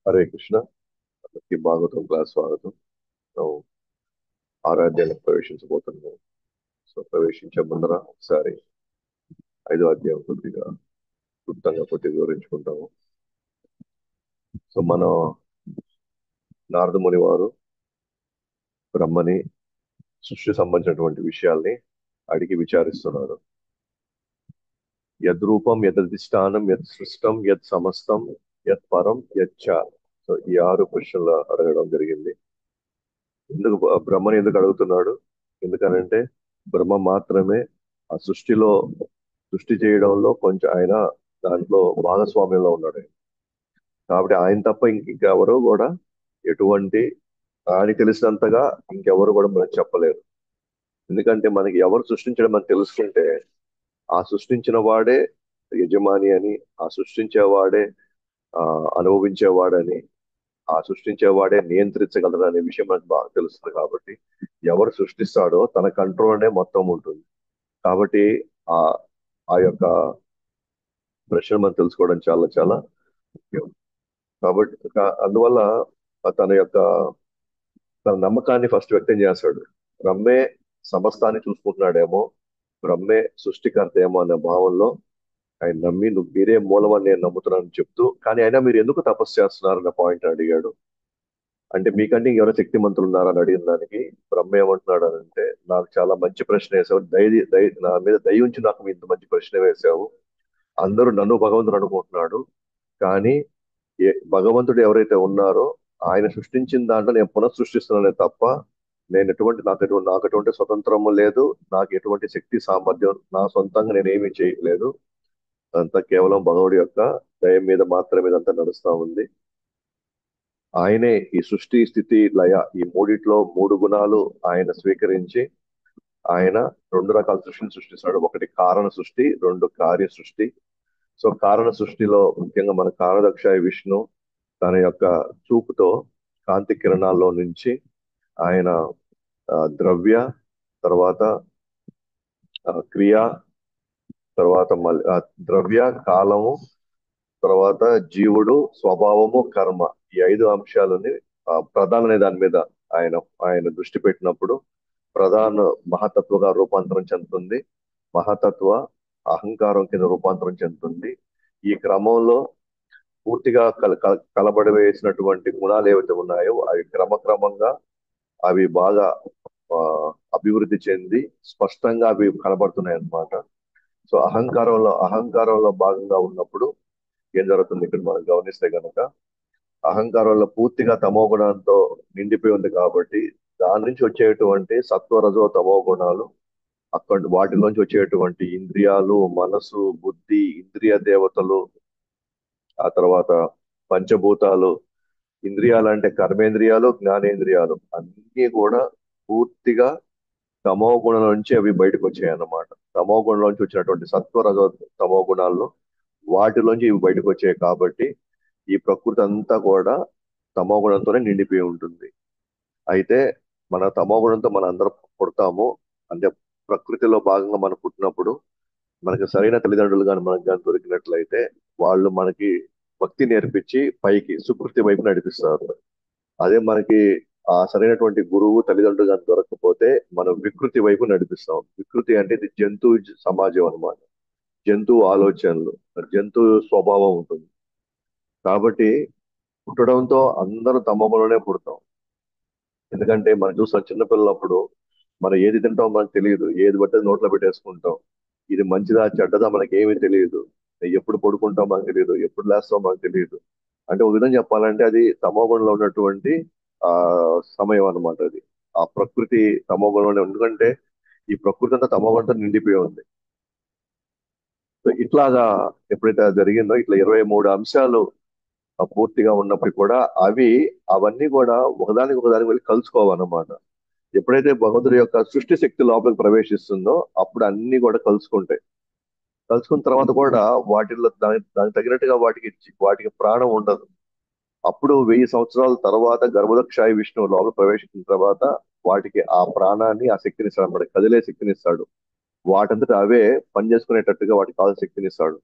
హరే కృష్ణ. అందరికీ భాగవతం క్లాస్ స్వాగతం. మనం ఆరాధ్యాలకు ప్రవేశించబోతున్నాం. సో ప్రవేశించే ముందర ఒకసారి 5వ అధ్యాయం కొద్దిగా క్లుప్తంగా కొద్దిగా వివరించుకుంటాము. సో మనం నారద ముని వారు బ్రహ్మని సృష్టి సంబంధించినటువంటి విషయాల్ని అడిగి విచారిస్తున్నారు. యద్రూపం యదధిష్టానం యత్ సృష్టం యత్ సమస్తం యత్ పరం యచ్చ. సో ఈ 6 ప్రశ్నలు అడగడం జరిగింది. ఎందుకు బ్రహ్మని ఎందుకు అడుగుతున్నాడు? ఎందుకనంటే బ్రహ్మ మాత్రమే ఆ సృష్టి చేయడంలో కొంచెం ఆయన దాంట్లో భాగస్వామ్యంలో ఉన్నాడు ఆయన. కాబట్టి ఆయన తప్ప ఇంకెవరు కూడా ఎటువంటి ఆయన తెలిసినంతగా ఇంకెవరు కూడా మనకు చెప్పలేరు. ఎందుకంటే మనకి ఎవరు సృష్టించడం మనకు తెలుసుకుంటే ఆ సృష్టించిన వాడే యజమాని అని, ఆ సృష్టించేవాడే ఆ అనుభవించేవాడని, ఆ సృష్టించేవాడే నియంత్రించగలడు అనే విషయం మనకు బాగా తెలుస్తుంది. కాబట్టి ఎవరు సృష్టిస్తాడో తన కంట్రోల్నే మొత్తం ఉంటుంది. కాబట్టి ఆ ఆ యొక్క ప్రశ్న మనం తెలుసుకోవడం చాలా చాలా ముఖ్యం. కాబట్టి అందువల్ల తన యొక్క తన నమ్మకాన్ని ఫస్ట్ వ్యక్తం చేస్తాడు. బ్రహ్మే సమస్తాన్ని చూసుకుంటున్నాడేమో, బ్రహ్మే సృష్టికర్త ఏమో అనే భావంలో ఆయన నమ్మి నువ్వు మీరే మూలమని నేను నమ్ముతున్నానని చెప్తూ, కానీ అయినా మీరు ఎందుకు తపస్సు చేస్తున్నారన్న పాయింట్ అడిగాడు. అంటే మీకంటే ఇంకెవరో శక్తిమంతులు ఉన్నారని అడిగిన దానికి బ్రహ్మ ఏమంటున్నాడు అని అంటే, నాకు చాలా మంచి ప్రశ్న వేసావు, నా మీద దయ ఉంచి నాకు ఇంత మంచి ప్రశ్న వేసావు. అందరూ నన్ను భగవంతుడు అనుకుంటున్నాడు, కానీ భగవంతుడు ఎవరైతే ఉన్నారో ఆయన సృష్టించిన దాంట్లో నేను పునఃసృష్టిస్తున్నానే తప్ప నేను నాకు ఎటువంటి స్వతంత్రము లేదు, నాకు ఎటువంటి శక్తి సామర్థ్యం నా సొంతంగా నేను ఏమీ చేయట్లేదు. అంతా కేవలం భగవుడి యొక్క దయ మీద మాత్రమే ఇదంతా నడుస్తా ఉంది. ఆయనే ఈ సృష్టి స్థితి లయ ఈ మూడిట్లో 3 గుణాలు ఆయన స్వీకరించి ఆయన 2 రకాల సృష్టిని సృష్టిస్తాడు. ఒకటి కారణ సృష్టి, 2 కార్య సృష్టి. సో కారణ సృష్టిలో ముఖ్యంగా మన కారదక్ష విష్ణు తన యొక్క చూపుతో కాంతి కిరణాల్లో నుంచి ఆయన ద్రవ్య, తర్వాత క్రియ, తర్వాత మళ్ళీ ద్రవ్య, కాలము, తర్వాత జీవుడు, స్వభావము, కర్మ, ఈ 5 అంశాలని ప్రధాన అనే దాని మీద ఆయన ఆయన దృష్టి పెట్టినప్పుడు ప్రధాన మహతత్వగా రూపాంతరం చెందుతుంది. మహతత్వ అహంకారం కింద రూపాంతరం చెందుతుంది. ఈ క్రమంలో పూర్తిగా కలబడి వేసినటువంటి గుణాలు ఏవైతే ఉన్నాయో అవి క్రమక్రమంగా అవి బాగా ఆ, అభివృద్ధి చెంది స్పష్టంగా అవి కనబడుతున్నాయి అన్నమాట. సో అహంకారంలో భాగంగా ఉన్నప్పుడు ఏం జరుగుతుంది ఇక్కడ మనం గమనిస్తే గనక అహంకారంలో పూర్తిగా తమో గుణంతో నిండిపోయి ఉంది. కాబట్టి దాని నుంచి వచ్చేటువంటి సత్వ రజో తమో గుణాలు అక్కడ వాటిలోంచి వచ్చేటువంటి ఇంద్రియాలు, మనసు, బుద్ధి, ఇంద్రియ దేవతలు, ఆ తర్వాత పంచభూతాలు, ఇంద్రియాలు అంటే కర్మేంద్రియాలు, జ్ఞానేంద్రియాలు అన్నీ కూడా పూర్తిగా తమో గుణం నుంచి అవి బయటకు వచ్చాయి అన్నమాట. తమో గుణంలోంచి వచ్చినటువంటి సత్వ రజో తమో గుణాల్లో వాటిలోంచి ఇవి బయటకు వచ్చాయి. కాబట్టి ఈ ప్రకృతి అంతా కూడా తమో గుణంతోనే నిండిపోయి ఉంటుంది. అయితే మన తమో గుణంతో మన అందరం పుడతాము. అంటే ప్రకృతిలో భాగంగా మనం పుట్టినప్పుడు మనకి సరైన తల్లిదండ్రులు కానీ మనకు కానీ దొరికినట్లయితే వాళ్ళు మనకి భక్తి నేర్పించి పైకి సుకృతి వైపు నడిపిస్తారు. అదే మనకి ఆ సరైనటువంటి గురువు తల్లిదండ్రులు కానీ దొరకకపోతే మనం వికృతి వైపు నడిపిస్తాం. వికృతి అంటే ఇది జంతువు సమాజం అన్నమాట. జంతువు ఆలోచనలు, జంతువు స్వభావం ఉంటుంది. కాబట్టి పుట్టడంతో అందరూ తమలోనే పుడతాం. ఎందుకంటే మనం చూస్తాం చిన్నపిల్లలప్పుడు మనం ఏది తింటామో మనకు తెలియదు, ఏది పడితే నోట్లో పెట్టేసుకుంటాం. ఇది మంచిదా చెడ్డదా మనకి ఏమీ తెలియదు. ఎప్పుడు పడుకుంటాం మనకు తెలియదు, ఎప్పుడు లేస్తాం మనకు తెలియదు. అంటే ఒక విధంగా చెప్పాలంటే అది తమోగుణంలో ఉన్నటువంటి ఆ సమయం అన్నమాట. అది ఆ ప్రకృతి తమోగుణంలోనే ఎందుకంటే ఈ ప్రకృతి అంతా తమోగుణంతో నిండిపోయి ఉంది. సో ఇట్లాగా ఎప్పుడైతే అది జరిగిందో ఇట్లా 23 అంశాలు పూర్తిగా ఉన్నప్పుడు కూడా అవన్నీ కూడా ఒకదానికి వెళ్ళి కలుసుకోవన్నమాట. ఎప్పుడైతే భగవంతుడి యొక్క సృష్టి శక్తి లోపలికి ప్రవేశిస్తుందో అప్పుడు అన్ని కూడా కలుసుకుంటాయి. కలుసుకున్న తర్వాత కూడా వాటిల్లో దానికి తగినట్టుగా వాటికి ప్రాణం ఉండదు. అప్పుడు 1000 సంవత్సరాల తర్వాత గర్భదక్షాయి విష్ణువు లోపల ప్రవేశించిన తర్వాత వాటికి ఆ ప్రాణాన్ని ఆ శక్తిని ఇస్తాడు అన్నమాట. కదిలే శక్తిని ఇస్తాడు. వాటంతట అవే పనిచేసుకునేటట్టుగా వాటికి కావాల్సిన శక్తిని ఇస్తాడు.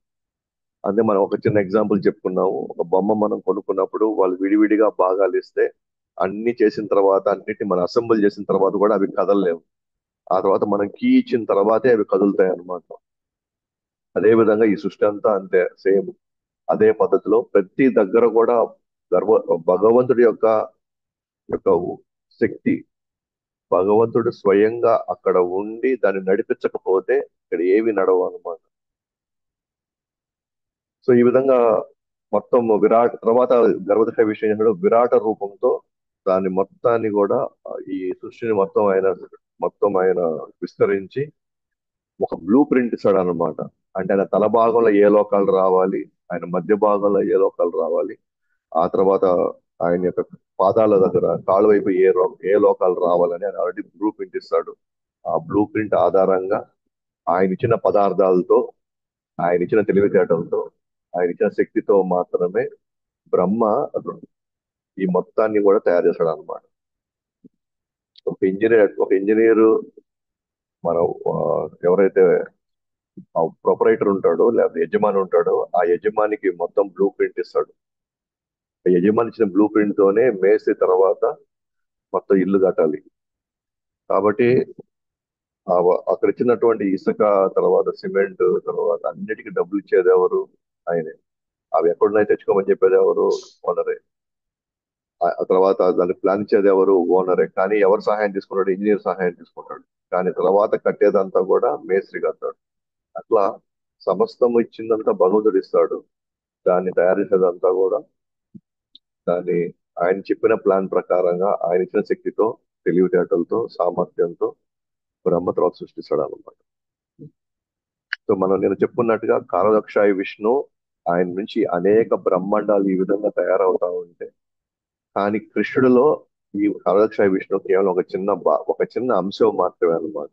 అదే మనం ఒక చిన్న ఎగ్జాంపుల్ చెప్పుకున్నాము. ఒక బొమ్మ మనం కొనుక్కున్నప్పుడు వాళ్ళు విడివిడిగా భాగాలు ఇస్తే అన్ని చేసిన తర్వాత అన్నిటిని మనం అసెంబుల్ చేసిన తర్వాత కూడా అవి కదలలేవు. ఆ తర్వాత మనం కీ ఇచ్చిన తర్వాతే అవి కదులుతాయి అన్నమాట. అదే విధంగా ఈ సృష్టి అంతా అంతే సేమ్. అదే పద్ధతిలో ప్రతి దగ్గర కూడా గర్వ భగవంతుడి యొక్క యొక్క శక్తి, భగవంతుడు స్వయంగా అక్కడ ఉండి దాన్ని నడిపించకపోతే ఇక్కడ ఏవి నడవు అన్నమాట. సో ఈ విధంగా మొత్తం విరాట్ తర్వాత గర్భదశ విషయం ఏంటంటే విరాట రూపంతో దాన్ని మొత్తాన్ని కూడా ఈ సృష్టిని మొత్తం ఆయన విస్తరించి ఒక బ్లూ ప్రింట్ ఇస్తాడు అనమాట. అంటే ఆయన తల భాగంలో ఏ లోకాలు రావాలి, ఆయన మధ్య భాగంలో ఏ లోకాలు రావాలి, ఆ తర్వాత ఆయన యొక్క పాదాల దగ్గర కాళ్ళు వైపు ఏ లోకాలు రావాలని ఆయన ఆల్రెడీ బ్లూ ప్రింట్ ఇస్తాడు. ఆ బ్లూ ప్రింట్ ఆధారంగా ఆయన ఇచ్చిన పదార్థాలతో, ఆయన ఇచ్చిన తెలివితేటలతో, ఆయన ఇచ్చిన శక్తితో మాత్రమే బ్రహ్మ ఈ మొత్తాన్ని కూడా తయారు చేస్తాడు అనమాట. ఒక ఇంజనీర్ మనం ఎవరైతే ఆ ప్రొపరైటర్ ఉంటాడో లేకపోతే యజమాని ఉంటాడో ఆ యజమానికి మొత్తం బ్లూ ప్రింట్ ఇస్తాడు. ఆ యజమాని ఇచ్చిన బ్లూ ప్రింట్ తోనే మేస్త్రి తర్వాత మొత్తం ఇల్లు కట్టాలి. కాబట్టి అక్కడ ఇచ్చినటువంటి ఇసుక, తర్వాత సిమెంట్, తర్వాత అన్నిటికీ డబ్బులు ఇచ్చేది ఎవరు? ఆయనే. అవి ఎక్కడున్నాయి తెచ్చుకోమని చెప్పేది ఎవరు? ఓనరే. ఆ తర్వాత దాన్ని ప్లాన్ ఇచ్చేది ఎవరు? ఓనరే. కానీ ఎవరు సహాయం తీసుకుంటాడు? ఇంజనీర్ సహాయం తీసుకుంటాడు. కానీ తర్వాత కట్టేదంతా కూడా మేస్త్రి కడతాడు. అట్లా సమస్తం ఇచ్చిందంతా భగవంతుడు ఇస్తాడు. దాన్ని తయారు చేసేదంతా కూడా దాన్ని ఆయన చెప్పిన ప్లాన్ ప్రకారంగా ఆయన ఇచ్చిన శక్తితో, తెలివితేటలతో, సామర్థ్యంతో బ్రహ్మ తర్వాత సృష్టిస్తాడు అనమాట. సో నేను చెప్పుకున్నట్టుగా కాలదక్షాయి విష్ణు ఆయన నుంచి అనేక బ్రహ్మాండాలు ఈ విధంగా తయారవుతా ఉంటే, కానీ కృష్ణుడిలో ఈ కాలదక్షాయి విష్ణు కేవలం ఒక చిన్న అంశం మాత్రమే అన్నమాట.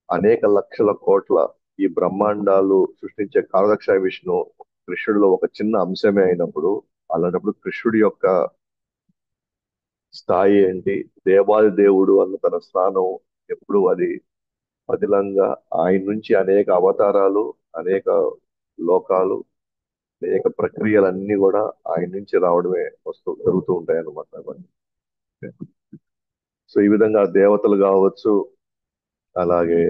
అనేక లక్షల కోట్ల ఈ బ్రహ్మాండాలు సృష్టించే కాలదక్షాయి విష్ణు కృష్ణుడిలో ఒక చిన్న అంశమే అయినప్పుడు, అలాంటప్పుడు కృష్ణుడి యొక్క స్థాయి ఏంటి, దేవాది దేవుడు అన్న తన స్థానం ఎప్పుడు అది పదిలంగా ఆయన నుంచి అనేక అవతారాలు, అనేక లోకాలు, అనేక ప్రక్రియలన్నీ కూడా ఆయన నుంచి రావడమే జరుగుతూ ఉంటాయి అన్నమాట అవన్నీ. సో ఈ విధంగా దేవతలు కావచ్చు, అలాగే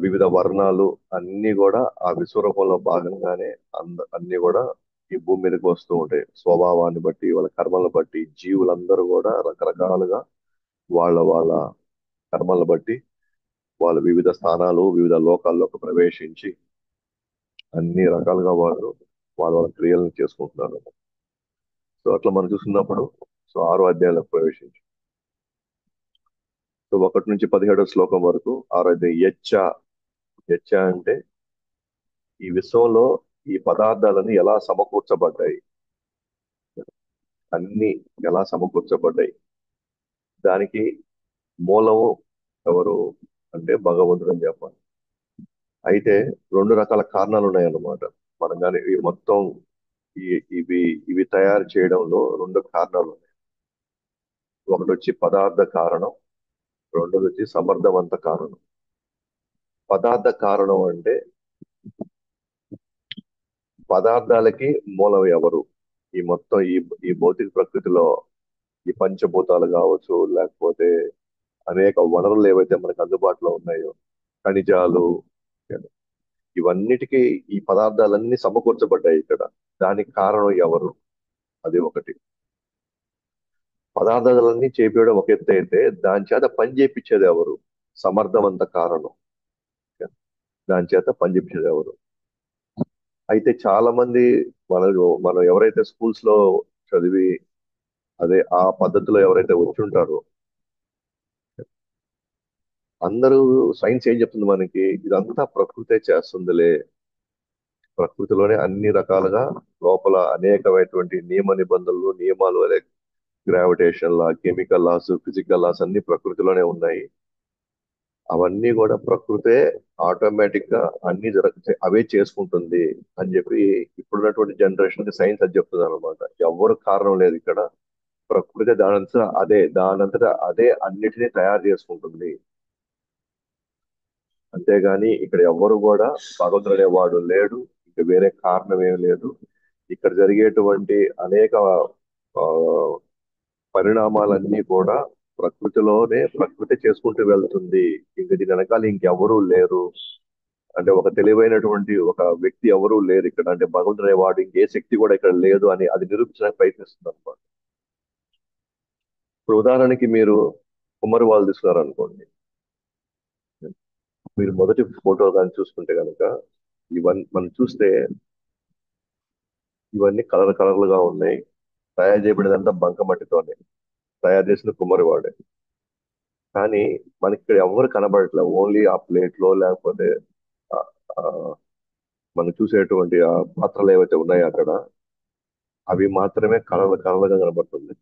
వివిధ వర్ణాలు అన్ని కూడా ఆ విశ్వరూపంలో భాగంగానే అన్ని కూడా ఈ భూమి మీదకి వస్తూ ఉంటాయి. స్వభావాన్ని బట్టి, వాళ్ళ కర్మలను బట్టి జీవులందరూ కూడా రకరకాలుగా వాళ్ళ వాళ్ళ కర్మలను బట్టి వాళ్ళు వివిధ స్థానాలు, వివిధ లోకాల్లోకి ప్రవేశించి అన్ని రకాలుగా వాళ్ళ క్రియలను చేసుకుంటున్నారు. సో అట్లా మనం చూస్తున్నప్పుడు సో 6 అధ్యాయాలకు ప్రవేశించి సో 1 నుంచి 17 శ్లోకం వరకు 6 అధ్యాయం యచ్చ అంటే ఈ విశ్వంలో ఈ పదార్థాలని ఎలా సమకూర్చబడ్డాయి, అన్ని ఎలా సమకూర్చబడ్డాయి, దానికి మూలము ఎవరు అంటే భగవంతుడు అని చెప్పాలి. అయితే 2 రకాల కారణాలు ఉన్నాయన్నమాట. మనం కానీ ఈ మొత్తం ఇవి ఇవి తయారు చేయడంలో 2 కారణాలు ఉన్నాయి. ఒకటి వచ్చి పదార్థ కారణం, రెండోది వచ్చి సమర్థవంత కారణం. పదార్థ కారణం అంటే పదార్థాలకి మూలం ఎవరు? ఈ మొత్తం ఈ భౌతిక ప్రకృతిలో ఈ పంచభూతాలు కావచ్చు, లేకపోతే అనేక వనరులు ఏవైతే మనకు అందుబాటులో ఉన్నాయో, ఖనిజాలు, ఇవన్నిటికీ ఈ పదార్థాలన్నీ సమకూర్చబడ్డాయి ఇక్కడ. దానికి కారణం ఎవరు? అది ఒకటి. పదార్థాలన్నీ చేపించడం ఒక ఎత్తు అయితే దాని చేత పని చేపించేది ఎవరు? సమర్థవంత కారణం. దాని చేత పని చేపించేది ఎవరు? అయితే చాలా మంది మనం ఎవరైతే స్కూల్స్ లో చదివి అదే ఆ పద్ధతిలో ఎవరైతే వచ్చుంటారో అందరూ సైన్స్ ఏం చెప్తుంది మనకి? ఇదంతా ప్రకృతే చేస్తుందిలే, ప్రకృతిలోనే అన్ని రకాలుగా లోపల అనేకమైనటువంటి నియమ నిబంధనలు, నియమాలు, అదే గ్రావిటేషన్ లా, కెమికల్ లాస్, ఫిజికల్ లాస్ అన్ని ప్రకృతిలోనే ఉన్నాయి. అవన్నీ కూడా ప్రకృతే ఆటోమేటిక్ గా అన్ని అవే చేసుకుంటుంది అని చెప్పి ఇప్పుడున్నటువంటి జనరేషన్ కి సైన్స్ అది చెప్తుంది అనమాట. ఎవరు కారణం లేదు ఇక్కడ, ప్రకృతి దానంతటా అదే అన్నిటినీ తయారు చేసుకుంటుంది. అంతేగాని ఇక్కడ ఎవ్వరు కూడా భగవంతుడు అనేవాడు లేడు, వేరే కారణం ఏం లేదు. ఇక్కడ జరిగేటువంటి అనేక ఆ, పరిణామాలన్నీ కూడా ప్రకృతి చేసుకుంటూ వెళ్తుంది. ఇంక దీని వెనకాల ఇంకెవరూ లేరు. అంటే ఒక తెలివైనటువంటి ఒక వ్యక్తి ఎవరూ లేరు ఇక్కడ. అంటే భగవంతుడు అనేవాడు ఇంకే శక్తి కూడా ఇక్కడ లేదు అని అది నిరూపించడానికి ప్రయత్నిస్తుంది అనమాట. ఇప్పుడు ఉదాహరణకి మీరు కుమ్మరి వాళ్ళు తీసుకున్నారు అనుకోండి. మీరు మొదటి ఫోటో కానీ చూసుకుంటే కనుక ఇవన్నీ మనం చూస్తే ఇవన్నీ కలర్లుగా ఉన్నాయి. తయారు చేయబడినంతా బంకమట్టితోనే తయారు చేసిన కుమ్మరి వాడే. కానీ మనకి ఇక్కడ ఎవరు కనబడట్లేదు. ఓన్లీ ఆ ప్లేట్ లో లేకపోతే ఆ, ఆ, మనం చూసేటువంటి ఆ పాత్రలు ఏవైతే ఉన్నాయో అక్కడ అవి మాత్రమే కలర్లుగా కనబడుతుంది.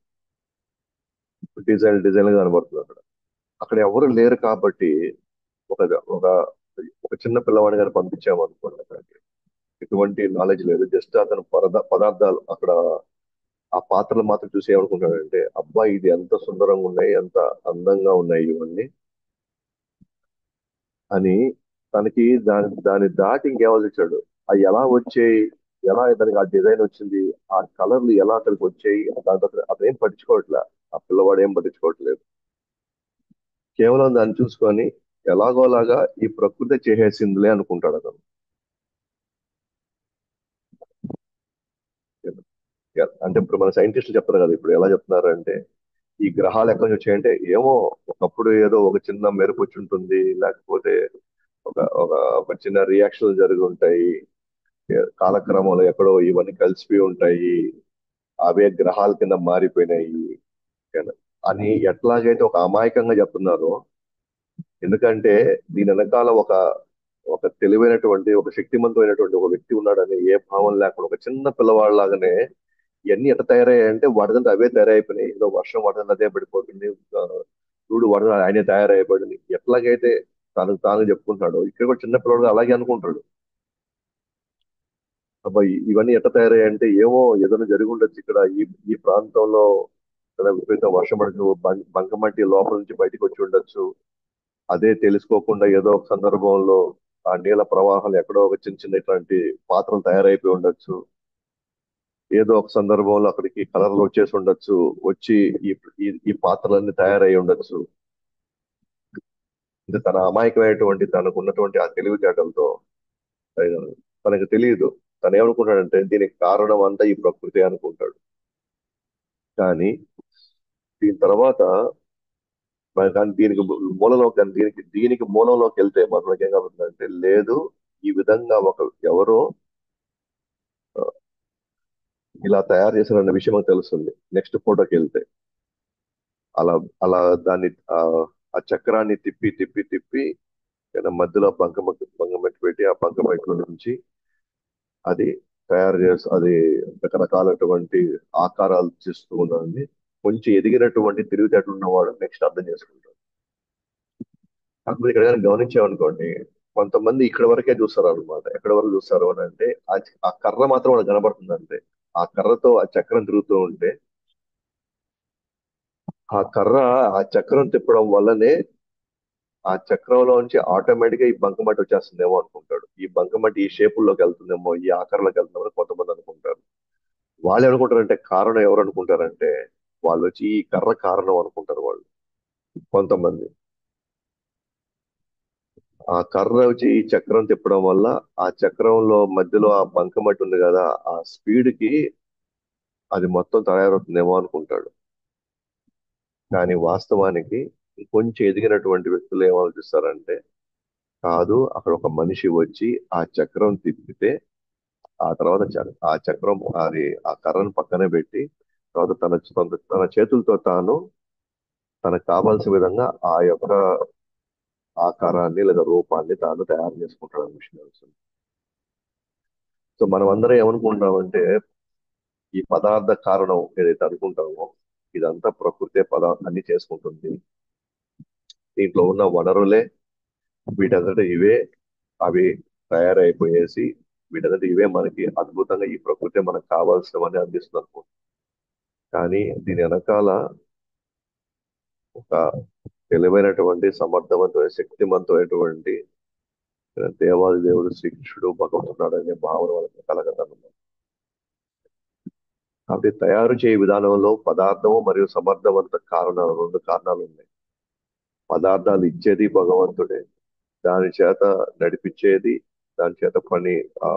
డిజైన్ గా కనబడుతుంది అక్కడ. అక్కడ ఎవరు లేరు కాబట్టి ఒక ఒక ఒక చిన్న పిల్లవాడిని కానీ పంపించాము అనుకోండి అక్కడికి. ఎటువంటి నాలెడ్జ్ లేదు. జస్ట్ అతను పదార్థాలు అక్కడ ఆ పాత్రలు మాత్రం చూసి ఏమనుకుంటాడంటే అబ్బా ఇది ఎంత సుందరంగా ఉన్నాయి, ఎంత అందంగా ఉన్నాయి ఇవన్నీ అని తనకి దాన్ని దాటి ఇంకేమనిచ్చాడు. అవి ఎలా వచ్చాయి, ఎలా దానికి ఆ డిజైన్ వచ్చింది, ఆ కలర్లు ఎలా అతనికి వచ్చాయి, దాంతో అతను ఏం పట్టించుకోవట్లే. ఆ పిల్లవాడు ఏం పట్టించుకోవట్లేదు. కేవలం దాన్ని చూసుకొని ఎలాగోలాగా ఈ ప్రకృతి చేసేసిందిలే అనుకుంటాడు అతను. అంటే ఇప్పుడు మన సైంటిస్టులు చెప్తారు కదా, ఇప్పుడు ఎలా చెప్తున్నారు అంటే ఈ గ్రహాలు ఎక్కడి నుంచి వచ్చాయంటే ఏమో ఒకప్పుడు ఏదో ఒక చిన్న మెరుపు వచ్చి ఉంటుంది, లేకపోతే ఒక ఒక ఒక చిన్న రియాక్షన్ జరిగి ఉంటాయి. కాలక్రమంలో ఎక్కడో ఇవన్నీ కలిసిపోయి ఉంటాయి. అవే గ్రహాల కింద మారిపోయినాయి అని ఎట్లాగైతే ఒక అమాయకంగా చెప్తున్నారో. ఎందుకంటే దీని వెనకాల ఒక తెలివైనటువంటి ఒక శక్తివంతమైనటువంటి ఒక వ్యక్తి ఉన్నాడని ఏ భావం లేకుండా ఒక చిన్న పిల్లవాడిలాగానే ఇవన్నీ ఎట్లా తయారయ్యాయంటే వాటిదంతా అవే తయారైపోయినాయి. ఏదో వర్షం వాటిదంతా అదే పడిపోతుంది. చూడు వాడు ఆయనే తయారైపోయింది ఎట్లాగైతే తనకు తాను చెప్పుకుంటాడు. ఇక్కడ కూడా చిన్న పిల్లడు అలాగే అనుకుంటాడు. అబ్బాయి ఇవన్నీ ఎట్లా తయారయ్యాయంటే ఏమో ఏదైనా జరిగి ఉండొచ్చు ఇక్కడ ఈ ఈ ప్రాంతంలో ఏదైనా విపరీత వర్షం పడుతూ బంకమట్టి లోపల నుంచి బయటకు వచ్చి ఉండొచ్చు. అదే తెలుసుకోకుండా ఏదో ఒక సందర్భంలో ఆ నీళ్ళ ప్రవాహాలు ఎక్కడో ఒక చిన్న చిన్న ఇట్లాంటి పాత్రలు తయారైపోయి ఉండొచ్చు. ఏదో ఒక సందర్భంలో అక్కడికి కలర్లు వచ్చేసి ఉండొచ్చు. వచ్చి ఈ ఈ పాత్రలన్నీ తయారై ఉండొచ్చు. అంటే తన అమాయకమైనటువంటి తనకు ఉన్నటువంటి ఆ తెలివితేటలతో ఆయన తనకు తెలియదు. తను ఏమనుకుంటాడంటే దీనికి కారణం అంతా ఈ ప్రకృతి అనుకుంటాడు. కానీ దీని తర్వాత మరి కానీ దీనికి మూలంలోకి వెళ్తే మనకి ఏం కలుగుతుందంటే లేదు, ఈ విధంగా ఎవరో ఆ, ఇలా తయారు చేశారన్న విషయం మనకు తెలుస్తుంది. నెక్స్ట్ ఫోటోకి వెళ్తే అలా అలా దాన్ని ఆ చక్రాన్ని తిప్పి తిప్పి తిప్పి మధ్యలో బంకమట్టి పెట్టి ఆ బంకమట్టిలో నుంచి అది తయారు చేసి అది రకరకాలటువంటి ఆకారాలు చేస్తూ ఉన్నది. కొంచెం ఎదిగినటువంటి తెలివితేటలు ఉన్నవాడు నెక్స్ట్ అర్థం చేసుకుంటాడు. కాకపోతే ఇక్కడ కానీ గమనించామనుకోండి, కొంతమంది ఇక్కడ వరకే చూస్తారు అనమాట. ఎక్కడ వరకు చూస్తారు అని అంటే ఆ కర్ర మాత్రం వాళ్ళకి కనబడుతుంది అంతే. ఆ కర్రతో ఆ చక్రం తిరుగుతూ ఉంటే ఆ కర్ర ఆ చక్రం తిప్పడం వల్లనే ఆ చక్రంలో నుంచి ఆటోమేటిక్ గా ఈ బంకమట్టి వచ్చేస్తుందేమో అనుకుంటాడు. ఈ బంకమట్టి ఈ షేపుల్లోకి వెళ్తుందేమో, ఈ ఆకారంలోకి వెళ్తుందేమో అని కొంతమంది అనుకుంటారు. వాళ్ళు ఏమనుకుంటారంటే కారణం ఎవరు అనుకుంటారంటే వాళ్ళు వచ్చి ఈ కర్ర కారణం అనుకుంటారు వాళ్ళు. కొంతమంది ఆ కర్ర వచ్చి ఈ చక్రం తిప్పడం వల్ల ఆ చక్రంలో మధ్యలో ఆ బంకమట్టి ఉంది కదా, ఆ స్పీడ్ కి అది మొత్తం తయారవుతుందేమో అనుకుంటాడు. కానీ వాస్తవానికి కొంచెం ఎదిగినటువంటి వ్యక్తులు ఏం ఆలోచిస్తారంటే కాదు, అక్కడ ఒక మనిషి వచ్చి ఆ చక్రం తిప్పితే ఆ తర్వాత ఆ చక్రం అది ఆ కర్రను పక్కనే పెట్టి తర్వాత తన చేతులతో తాను తనకు కావాల్సిన విధంగా ఆ యొక్క ఆకారాన్ని లేదా రూపాన్ని తాను తయారు చేసుకుంటాడు అనే విషయం తెలుస్తుంది. సో మనం అందరం ఏమనుకుంటామంటే ఈ పదార్థ కారణం ఏదైతే అనుకుంటామో ఇదంతా ప్రకృతే అన్ని చేసుకుంటుంది. దీంట్లో ఉన్న వనరులే వీటంతటా ఇవే అవి తయారైపోయేసి వీటంతటా ఇవే మనకి అద్భుతంగా ఈ ప్రకృతి మనకు కావాల్సినవని అందిస్తుంది అనుకుంటాం. కానీ దీని వెనకాల ఒక తెలివైనటువంటి సమర్థవంతమైన శక్తివంతమైనటువంటి దేవాది దేవుడు శ్రీకృష్ణుడు భగవంతుడు అనే భావన వాళ్ళకి కలగదన్నమాట. కాబట్టి తయారు చేయ విధానంలో పదార్థము మరియు సమర్థవంత కారణాలు, రెండు కారణాలు ఉన్నాయి. పదార్థాలు ఇచ్చేది భగవంతుడే, దాని చేత నడిపించేది, దాని చేత పని ఆ,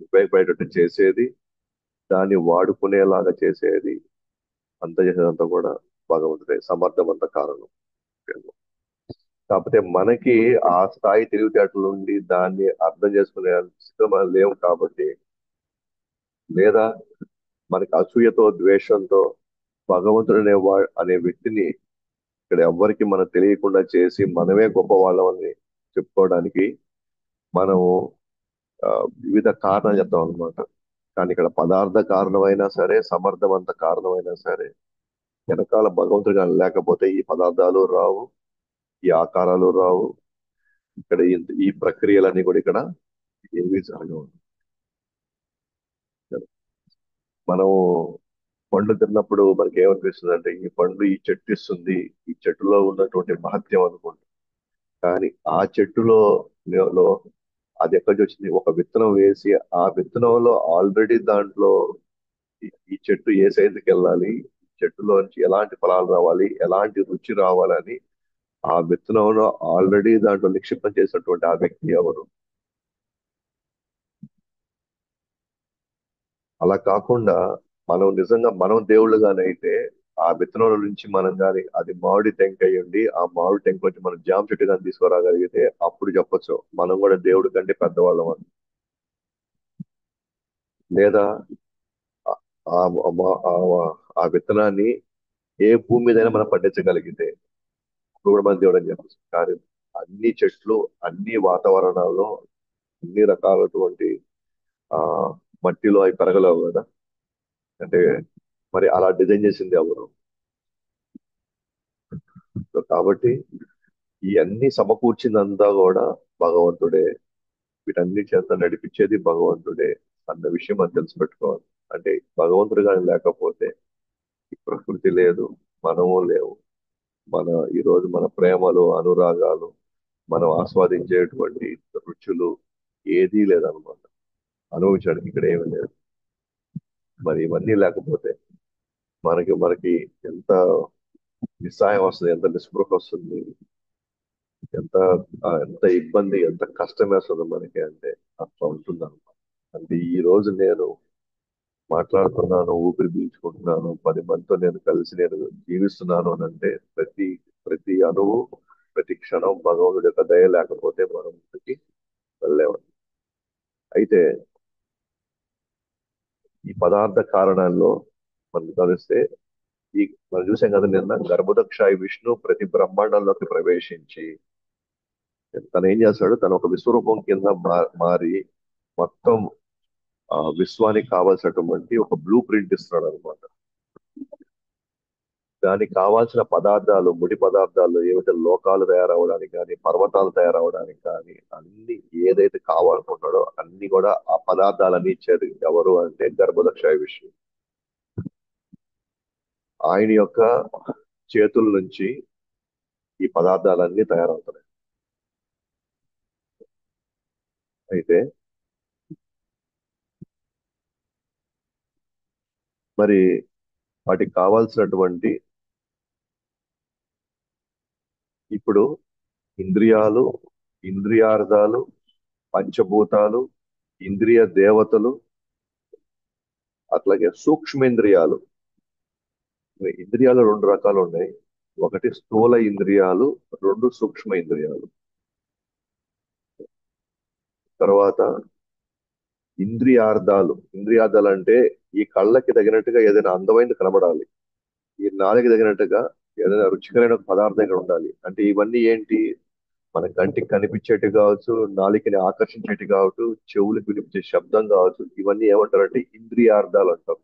ఉపయోగపడేటట్టు చేసేది, దాన్ని వాడుకునేలాగా చేసేది, అంత చేసేదంతా కూడా భగవంతుడే, సమర్థవంత కారణం. కాకపోతే మనకి ఆ స్థాయి తెలివితేటలు ఉండి దాన్ని అర్థం చేసుకునే స్థితిలో మనం లేవు కాబట్టి, లేదా మనకి అసూయతో ద్వేషంతో భగవంతుడు అనే వ్యక్తిని ఇక్కడ ఎవ్వరికి మనకు తెలియకుండా చేసి మనమే గొప్ప వాళ్ళమని చెప్పుకోవడానికి మనము ఆ, వివిధ కారణాలు చెప్తాం అనమాట. కానీ ఇక్కడ పదార్థ కారణమైనా సరే, సమర్థవంత కారణమైనా సరే, వెనకాల భగవంతుడు కానీ లేకపోతే ఈ పదార్థాలు రావు, ఈ ఆకారాలు రావు, ఇక్కడ ఈ ప్రక్రియలన్నీ కూడా ఇక్కడ ఏమీ జరగవు. మనం పండ్లు తిన్నప్పుడు మనకి ఏమనిపిస్తుంది అంటే ఈ పండు ఈ చెట్టు ఇస్తుంది, ఈ చెట్టులో ఉన్నటువంటి మహత్యం అనుకుంటాం. కానీ ఆ చెట్టులో లో అది ఎక్కడి నుంచి వచ్చింది? ఒక విత్తనం వేసి ఆ విత్తనంలో ఆల్రెడీ దాంట్లో ఈ చెట్టు ఏ సైజుకి వెళ్ళాలి, ఈ చెట్టులోంచి ఎలాంటి ఫలాలు రావాలి, ఎలాంటి రుచి రావాలని ఆ విత్తనంలో ఆల్రెడీ దాంట్లో నిక్షిప్తం చేసినటువంటి ఆ వ్యక్తి ఎవరు? అలా కాకుండా మనం నిజంగా మనం దేవుళ్ళుగానైతే ఆ విత్తనాల నుంచి మనం కానీ అది మామిడి టెంక అయ్యండి, ఆ మామిడి టెంక నుంచి మనం జామ చెట్టు కానీ తీసుకురాగలిగితే అప్పుడు చెప్పొచ్చు మనం కూడా దేవుడి కంటే పెద్దవాళ్ళం అని. లేదా ఆ ఆ ఆ విత్తనాన్ని ఏ భూమి మీదైనా మనం పండించగలిగితే అప్పుడు కూడా మన దేవుడు అని చెప్పచ్చు. కానీ అన్ని చెట్లు, అన్ని వాతావరణాల్లో, అన్ని రకాలటువంటి ఆ మట్టిలో అవి పెరగలేవు కదా. అంటే మరి అలా డిజైన్ చేసింది ఎవరు? సో కాబట్టి ఈ అన్ని సమకూర్చిందంతా కూడా భగవంతుడే, వీటన్ని చేత నడిపించేది భగవంతుడే అన్న విషయం మనం తెలిసిపెట్టుకోవాలి. అంటే భగవంతుడు కానీ లేకపోతే ఈ ప్రకృతి లేదు, మనము లేవు. మన ఈ రోజు మన ప్రేమలు, అనురాగాలు, మనం ఆస్వాదించేటువంటి రుచులు ఏదీ లేదనమాట. అనుభవించడానికి ఇక్కడ ఏమీ లేదు. మరి ఇవన్నీ లేకపోతే మనకి మనకి ఎంత నిస్సాయం వస్తుంది, ఎంత నిస్పృహ వస్తుంది, ఎంత ఎంత ఇబ్బంది, ఎంత కష్టం వేస్తుంది మనకి అంటే అట్లా ఉంటుంది అనమాట. అంటే ఈ రోజు నేను మాట్లాడుతున్నాను, ఊపిరి పీల్చుకుంటున్నాను, 10 మందితో నేను కలిసి నేను జీవిస్తున్నాను అని అంటే ప్రతి ప్రతి అణువు, ప్రతి క్షణం భగవంతుడి యొక్క దయ లేకపోతే మనం ముందుకి వెళ్ళలేము. అయితే ఈ పదార్థ కారణాల్లో మనం కలిస్తే ఈ మనం చూసాం కదా నిన్న గర్భదక్షాయి విష్ణు ప్రతి బ్రహ్మాండంలోకి ప్రవేశించి తను ఏం చేస్తాడు, తను ఒక విశ్వరూపం కింద మారి మొత్తం విశ్వానికి కావాల్సినటువంటి ఒక బ్లూ ప్రింట్ ఇస్తున్నాడు అనమాట. దానికి కావాల్సిన పదార్థాలు, ముడి పదార్థాలు ఏవైతే లోకాలు తయారవడానికి కానీ, పర్వతాలు తయారవడానికి కానీ, అన్ని ఏదైతే కావాలనుకుంటాడో అన్ని కూడా ఆ పదార్థాలన్నీ ఇచ్చేది ఎవరు అంటే గర్భదక్షాయ విష్ణు. ఆయన యొక్క చేతుల నుంచి ఈ పదార్థాలన్నీ తయారవుతున్నాయి. అయితే మరి వాటికి కావాల్సినటువంటి ఇప్పుడు ఇంద్రియాలు, ఇంద్రియార్థాలు, పంచభూతాలు, ఇంద్రియ దేవతలు, అట్లాగే సూక్ష్మేంద్రియాలు. ఇంద్రియాలు రెండు రకాలు ఉన్నాయి. ఒకటి స్థూల ఇంద్రియాలు, రెండు సూక్ష్మ ఇంద్రియాలు. తర్వాత ఇంద్రియార్థాలు. ఇంద్రియార్థాలు అంటే ఈ కళ్ళకి తగినట్టుగా ఏదైనా అందమైనది కనబడాలి, ఈ నాలుగు తగినట్టుగా ఏదైనా రుచికరమైన పదార్థం ఇక్కడ ఉండాలి. అంటే ఇవన్నీ ఏంటి? మన కంటికి కనిపించేటి కావచ్చు, నాలికని ఆకర్షించేటి కావచ్చు, చెవులకు వినిపించే శబ్దం కావచ్చు, ఇవన్నీ ఏమంటారంటే ఇంద్రియార్థాలు అంటారు.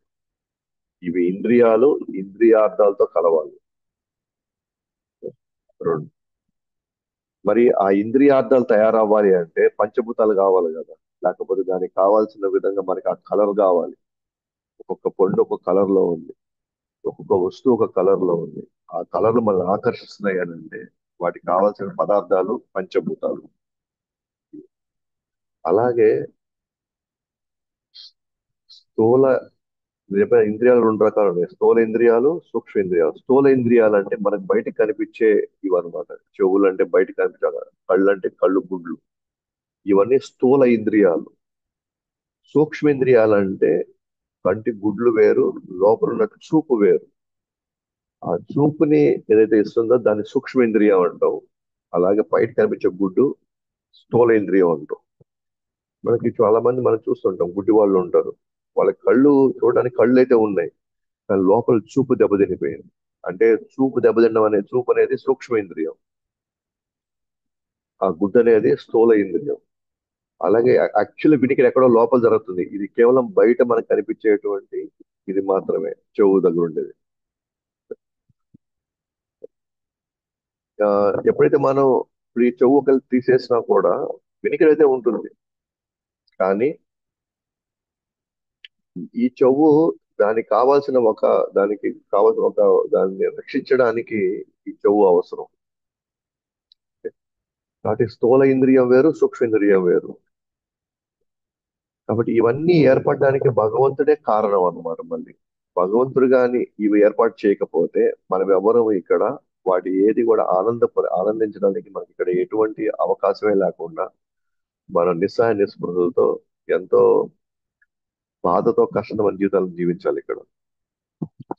ఇవి ఇంద్రియాలు, ఇంద్రియార్థాలతో కలవాలి రెండు. మరి ఆ ఇంద్రియార్థాలు తయారవ్వాలి అంటే పంచభూతాలు కావాలి కదా. లేకపోతే దానికి కావాల్సిన విధంగా మనకి ఆ కలర్ కావాలి. ఒక్కొక్క పండు ఒక కలర్ లో ఉంది, ఒక్కొక్క వస్తువు ఒక కలర్ లో ఉంది. ఆ కలర్లు మనల్ని ఆకర్షిస్తున్నాయి అని అంటే వాటికి కావాల్సిన పదార్థాలు పంచభూతాలు. అలాగే స్థూల ఇంద్రియాలు రెండు రకాలు ఉన్నాయి. స్థూల ఇంద్రియాలు, సూక్ష్మ ఇంద్రియాలు. స్థూల ఇంద్రియాలు అంటే మనకు బయటకు కనిపించే ఇవన్నమాట. చెవులు అంటే బయటకు కనిపించాలి, కళ్ళు అంటే కళ్ళు గుడ్లు, ఇవన్నీ స్థూల ఇంద్రియాలు. సూక్ష్మ ఇంద్రియాలు అంటే కంటి గుడ్లు వేరు, లోపల ఉన్న చూపు వేరు. ఆ చూపుని ఏదైతే ఇస్తుందో దాన్ని సూక్ష్మ ఇంద్రియం అంటాం. అలాగే బయట కనిపించే గుడ్డు స్థూల ఇంద్రియం అంటాం. మనకి చాలా మంది మనం చూస్తుంటాం, గుడ్డి వాళ్ళు ఉంటారు. వాళ్ళ కళ్ళు చూడడానికి కళ్ళు అయితే ఉన్నాయి, కానీ లోపల చూపు దెబ్బతినిపోయింది. అంటే చూపు దెబ్బతినడం అనేది, చూపు అనేది సూక్ష్మ ఇంద్రియం, ఆ గుడ్డు అనేది స్థూల ఇంద్రియం. అలాగే యాక్చువల్లీ వినికిడి ఎక్కడో లోపల జరుగుతుంది, ఇది కేవలం బయట మనకు కనిపించేటువంటి ఇది మాత్రమే చెవు దగ్గర ఉండేది. ఆ, ఎప్పుడైతే మనం ఇప్పుడు ఈ చెవు ఒకరు తీసేసినా కూడా వినికిడి అయితే ఉంటుంది, కానీ ఈ చెవు దానికి కావాల్సిన ఒక దానికి కావాల్సిన ఒక దాన్ని రక్షించడానికి ఈ చెవు అవసరం. కాబట్టి స్థూల ఇంద్రియం వేరు, సూక్ష్మ ఇంద్రియం వేరు. కాబట్టి ఇవన్నీ ఏర్పడడానికి భగవంతుడే కారణం అన్నమాట. మళ్ళీ భగవంతుడు గాని ఇవి ఏర్పాటు చేయకపోతే మనం ఎవరు ఇక్కడ వాటి ఏది కూడా ఆనందించడానికి మనకి ఇక్కడ ఎటువంటి అవకాశమే లేకుండా మనం నిస్సహాయ నిస్పృహలతో ఎంతో బాధతో కష్టంతో మన జీవితాలను జీవించాలి ఇక్కడ.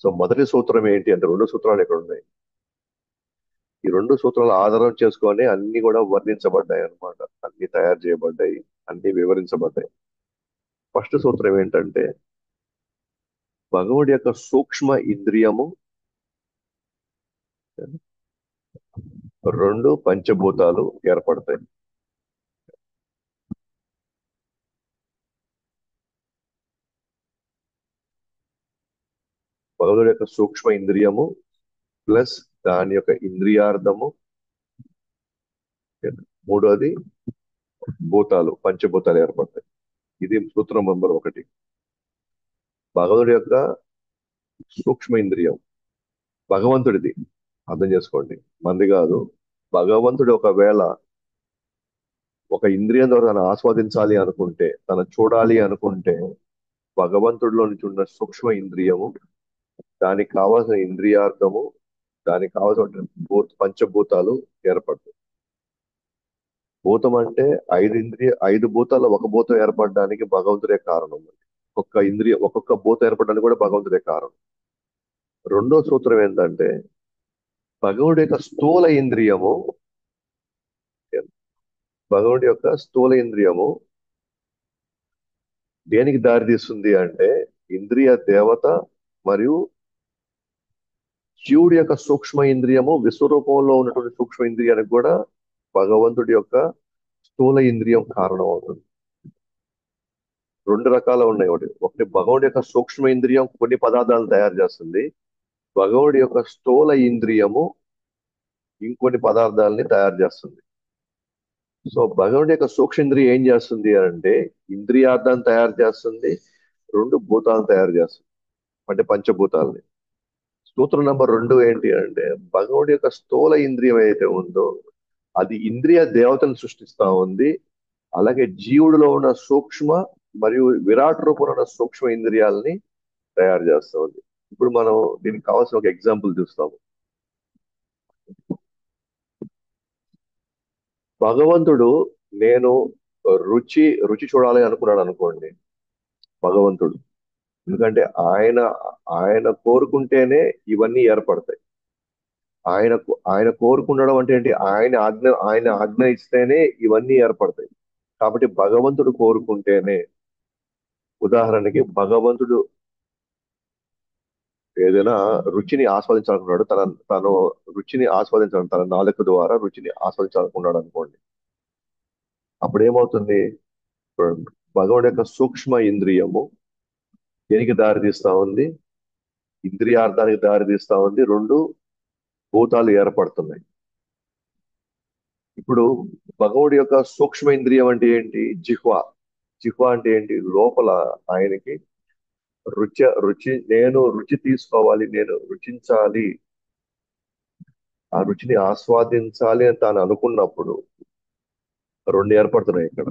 సో మొదటి సూత్రం ఏంటి అంటే, రెండు సూత్రాలు ఇక్కడ ఉన్నాయి. ఈ రెండు సూత్రాలు ఆధారం చేసుకొని అన్ని కూడా వర్ణించబడ్డాయి అన్నమాట, అన్ని తయారు చేయబడ్డాయి, అన్ని వివరించబడ్డాయి. ఫస్ట్ సూత్రం ఏంటంటే, భగవుడి యొక్క సూక్ష్మ ఇంద్రియము రెండు పంచభూతాలు ఏర్పడతాయి. భగవుడి యొక్క సూక్ష్మ ఇంద్రియము ప్లస్ దాని యొక్క ఇంద్రియార్థము, మూడోది భూతాలు, పంచభూతాలు ఏర్పడతాయి. ఇది సూత్రం నెంబర్ ఒకటి. భగవుడి యొక్క సూక్ష్మ ఇంద్రియం భగవంతుడిది, అర్థం చేసుకోండి, మంది కాదు. భగవంతుడు ఒకవేళ ఒక ఇంద్రియం ద్వారా తను ఆస్వాదించాలి అనుకుంటే, తను చూడాలి అనుకుంటే, భగవంతుడిలో నుంచి ఉన్న సూక్ష్మ ఇంద్రియము, దానికి కావాల్సిన ఇంద్రియార్థము, దానికి కావాల్సిన పంచభూతాలు ఏర్పడతాయి. భూతం అంటే ఐదు భూతాల్లో ఒక భూతం ఏర్పడడానికి భగవంతుడే కారణం. ఒక్కొక్క ఇంద్రియ ఒక్కొక్క భూతం ఏర్పడడానికి కూడా భగవంతుడే కారణం. రెండో సూత్రం ఏంటంటే, భగవుడి యొక్క స్థూల ఇంద్రియము, భగవుడి యొక్క స్థూల ఇంద్రియము దేనికి దారితీస్తుంది అంటే, ఇంద్రియ దేవత మరియు జీవుడి యొక్క సూక్ష్మ ఇంద్రియము, విశ్వరూపంలో ఉన్నటువంటి సూక్ష్మ ఇంద్రియానికి కూడా భగవంతుడి యొక్క స్థూల ఇంద్రియం కారణం అవుతుంది. రెండు రకాలు ఉన్నాయి. ఒకటి ఒకటి భగవుడి యొక్క సూక్ష్మ ఇంద్రియం కొన్ని పదార్థాలను తయారు చేస్తుంది, భగవుడి యొక్క స్థూల ఇంద్రియము ఇంకొన్ని పదార్థాలని తయారు చేస్తుంది. సో భగవుడి యొక్క సూక్ష్మేంద్రియం ఏం చేస్తుంది అంటే, ఇంద్రియార్థాన్ని తయారు చేస్తుంది, రెండు భూతాలను తయారు చేస్తుంది, అంటే పంచభూతాలని. సూత్రం నెంబర్ రెండు ఏంటి అంటే, భగవుడి యొక్క స్థూల ఇంద్రియం ఏదైతే ఉందో అది ఇంద్రియ దేవతను సృష్టిస్తా ఉంది. అలాగే జీవుడిలో ఉన్న సూక్ష్మ మరియు విరాట్ రూపంలో ఉన్న సూక్ష్మ ఇంద్రియాలని తయారు చేస్తా ఉంది. ఇప్పుడు మనం దీనికి కావాల్సిన ఒక ఎగ్జాంపుల్ చూస్తాము. భగవంతుడు, నేను రుచి రుచి చూడాలి అనుకున్నాడు అనుకోండి, భగవంతుడు. ఎందుకంటే ఆయన ఆయన కోరుకుంటేనే ఇవన్నీ ఏర్పడతాయి. ఆయన కోరుకుండడం అంటే ఏంటి, ఆయన ఆజ్ఞ ఇస్తేనే ఇవన్నీ ఏర్పడతాయి. కాబట్టి భగవంతుడు కోరుకుంటేనే, ఉదాహరణకి భగవంతుడు ఏదైనా రుచిని ఆస్వాదించాలనుకున్నాడు, తను రుచిని ఆస్వాదించాలి, తన నాలుక ద్వారా రుచిని ఆస్వాదించాలనుకున్నాడు అనుకోండి. అప్పుడు ఏమవుతుంది, భగవాన్ యొక్క సూక్ష్మ ఇంద్రియము దేనికి దారి తీస్తా ఉంది, ఇంద్రియార్థానికి దారి తీస్తా ఉంది, రెండు భూతాలు ఏర్పడుతున్నాయి. ఇప్పుడు భగవుడి యొక్క సూక్ష్మ ఇంద్రియం అంటే ఏంటి, జిహ్వ. జిహ్వ అంటే ఏంటి, లోపల ఆయనకి నేను రుచి తీసుకోవాలి, నేను రుచించాలి, ఆ రుచిని ఆస్వాదించాలి అని తాను అనుకున్నప్పుడు రెండు ఏర్పడుతున్నాయి ఇక్కడ.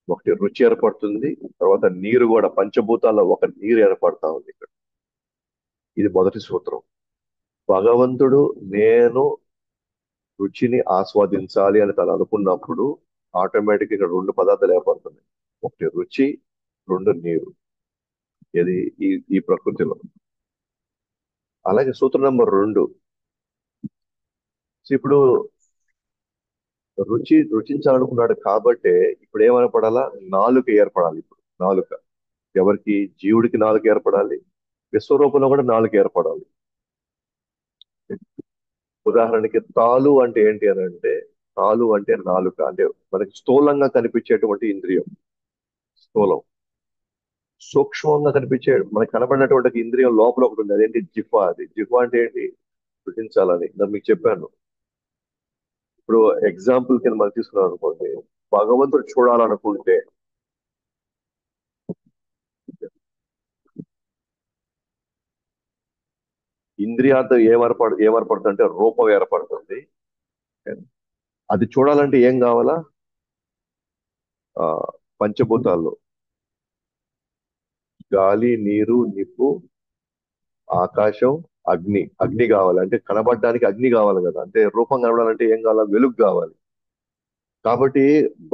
ఒకటి రుచి ఏర్పడుతుంది, తర్వాత నీరు కూడా పంచభూతాల్లో ఒక నీరు ఏర్పడతా ఉంది ఇక్కడ. ఇది మొదటి సూత్రం. భగవంతుడు నేను రుచిని ఆస్వాదించాలి అని తను అనుకున్నప్పుడు ఆటోమేటిక్ ఇక్కడ రెండు పదార్థాలు ఏర్పడుతున్నాయి. ఒకటి రుచి, రెండు నీరు. ఇది ఈ ఈ ప్రకృతిలో. అలాగే సూత్రం నెంబర్ 2. ఇప్పుడు రుచించాలనుకున్నాడు కాబట్టే ఇప్పుడు ఏమనపడాలా? నాలుక ఏర్పడాలి. ఇప్పుడు నాలుక ఎవరికి? జీవుడికి నాలుక ఏర్పడాలి, విశ్వరూపంలో కూడా నాలుక ఏర్పడాలి. ఉదాహరణకి తాలు అంటే ఏంటి అని అంటే, తాలు అంటే నాలుక, అంటే మనకి స్థూలంగా కనిపించేటువంటి ఇంద్రియం. స్థూలం. సూక్ష్మంగా కనిపించే మనకి కనబడినటువంటి ఇంద్రియం లోపల ఒకటి ఉంది, అదేంటి? జిహ్వ. అది జిహ్వ అంటే ఏంటి? రుచించాలని నేను మీకు చెప్పాను. ఇప్పుడు ఎగ్జాంపుల్ కింద మనం తీసుకున్నాం అనుకోండి, భగవంతుడు చూడాలనుకుంటే ఇంద్రియార్థం ఏమేర్పడుతుంది అంటే రూపం ఏర్పడుతుంది. అది చూడాలంటే ఏం కావాలా? ఆ పంచభూతాల్లో గాలి, నీరు, నిప్పు, ఆకాశం, అగ్ని. అగ్ని కావాలి అంటే కనబడడానికి అగ్ని కావాలి కదా, అంటే రూపం కనబడాలంటే ఏం కావాలా? వెలుగు కావాలి. కాబట్టి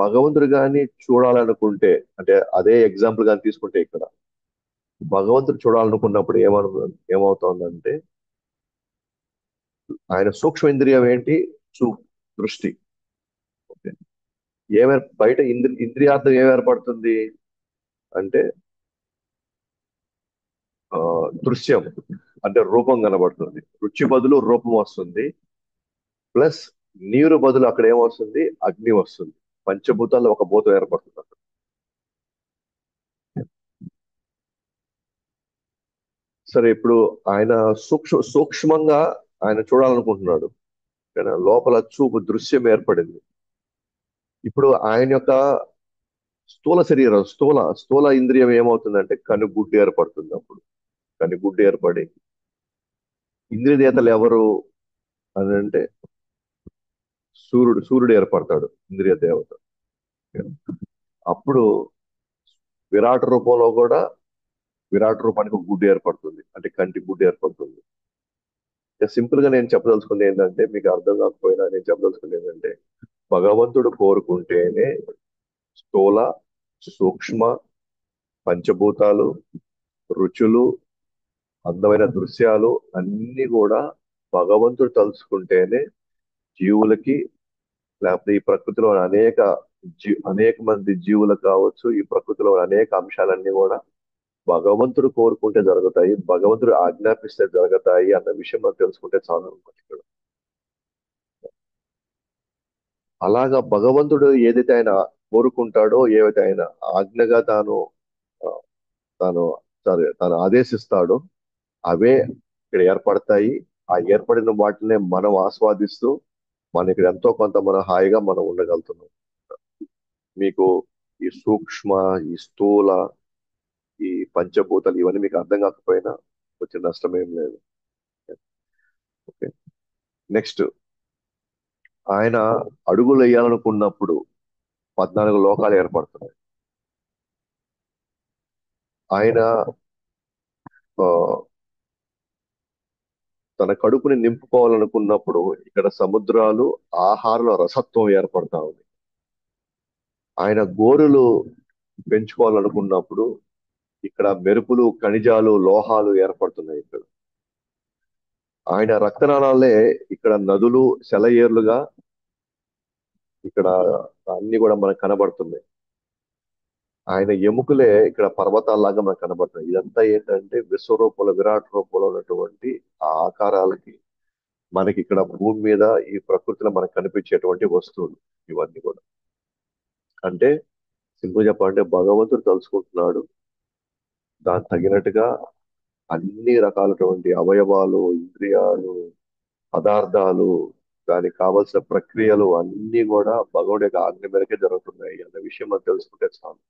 భగవంతుడు గాని చూడాలనుకుంటే, అంటే అదే ఎగ్జాంపుల్ గాని తీసుకుంటే ఇక్కడ భగవంతుడు చూడాలనుకున్నప్పుడు ఏమవుతోందంటే ఆయన సూక్ష్మ ఇంద్రియం ఏంటి? చూ దృష్టి. బయట ఇంద్రియార్థం ఏర్పడుతుంది అంటే ఆ దృశ్యం, అంటే రూపం కనబడుతుంది. రుచి బదులు రూపం వస్తుంది, ప్లస్ నీరు బదులు అక్కడ ఏమొస్తుంది? అగ్ని వస్తుంది. పంచభూతాల్లో ఒక భూతం ఏర్పడుతుంది అక్కడ. సరే, ఇప్పుడు ఆయన సూక్ష్మంగా ఆయన చూడాలనుకుంటున్నాడు, కానీ లోపల చూపు దృశ్యం ఏర్పడింది. ఇప్పుడు ఆయన యొక్క స్థూల శరీరం, స్థూల ఇంద్రియం ఏమవుతుందంటే కనుగుడ్డు ఏర్పడుతుంది. అప్పుడు కనుగుడ్డు ఏర్పడి ఇంద్రియ దేవతలు ఎవరు అని అంటే సూర్యుడు ఏర్పడతాడు ఇంద్రియ దేవత. అప్పుడు విరాట్ రూపంలో కూడా విరాట్ రూపానికి ఒక గుడ్డు ఏర్పడుతుంది, అంటే కంటి గుడ్డు ఏర్పడుతుంది. సింపుల్ గా నేను చెప్పదలుచుకుంది ఏంటంటే, మీకు అర్థం కాకపోయినా నేను చెప్పదలుచుకుంది ఏంటంటే, భగవంతుడు కోరుకుంటేనే స్థూల, సూక్ష్మ, పంచభూతాలు, రుచులు, అందమైన దృశ్యాలు అన్ని కూడా భగవంతుడు తలుచుకుంటేనే జీవులకి, లేకపోతే ఈ ప్రకృతిలో అనేక మంది జీవులకు కావచ్చు, ఈ ప్రకృతిలో అనేక అంశాలన్నీ కూడా భగవంతుడు కోరుకుంటే జరుగుతాయి, భగవంతుడు ఆజ్ఞాపిస్తే జరుగుతాయి అన్న విషయం మనం తెలుసుకుంటే చాలు అన్నమాట ఇక్కడ. అలాగా భగవంతుడు ఏదైతే ఆయన కోరుకుంటాడో, ఏవైతే ఆయన ఆజ్ఞగా ఆ, తాను తాను ఆదేశిస్తాడో అవే ఇక్కడ ఏర్పడతాయి. ఆ ఏర్పడిన వాటినే మనం ఆస్వాదిస్తూ మన ఇక్కడ ఎంతో కొంత మనం హాయిగా మనం ఉండగలుగుతున్నాం. మీకు ఈ సూక్ష్మ, ఈ స్థూల, ఈ పంచభూతాలు ఇవన్నీ మీకు అర్థం కాకపోయినా వచ్చిన నష్టం ఏం లేదు. ఓకే. నెక్స్ట్, ఆయన అడుగులు వేయాలనుకున్నప్పుడు 14 లోకాలు ఏర్పడుతున్నాయి. ఆయన ఆ, తన కడుపుని నింపుకోవాలనుకున్నప్పుడు ఇక్కడ సముద్రాలు, ఆహారంలో రసత్వం ఏర్పడతా ఉంది. ఆయన గోరులు పెంచుకోవాలనుకున్నప్పుడు ఇక్కడ మెరుపులు, ఖనిజాలు, లోహాలు ఏర్పడుతున్నాయి ఇక్కడ. ఆయన రక్తనాళాలే ఇక్కడ నదులు, సెలయేర్లుగా ఇక్కడ అన్ని కూడా మనకు కనబడుతున్నాయి. ఆయన ఎముకలే ఇక్కడ పర్వతాల్లాగా మనకు కనబడుతున్నాయి. ఇదంతా ఏంటంటే విశ్వరూపంలో, విరాట్ రూపంలో ఉన్నటువంటి ఆ ఆకారాలకి మనకి ఇక్కడ భూమి మీద ఈ ప్రకృతిలో మనకు కనిపించేటువంటి వస్తువులు ఇవన్నీ కూడా. అంటే సింపుల్ చెప్పాలంటే భగవంతుడు తలుచుకుంటున్నాడు, దానికి తగినట్టుగా అన్ని రకాలటువంటి అవయవాలు, ఇంద్రియాలు, పదార్థాలు, దానికి కావలసిన ప్రక్రియలు అన్ని కూడా భగవుడి యొక్క ఆజ్ఞ మేరకే జరుగుతున్నాయి అన్న విషయం మనం తెలుసుకుంటే చాలు.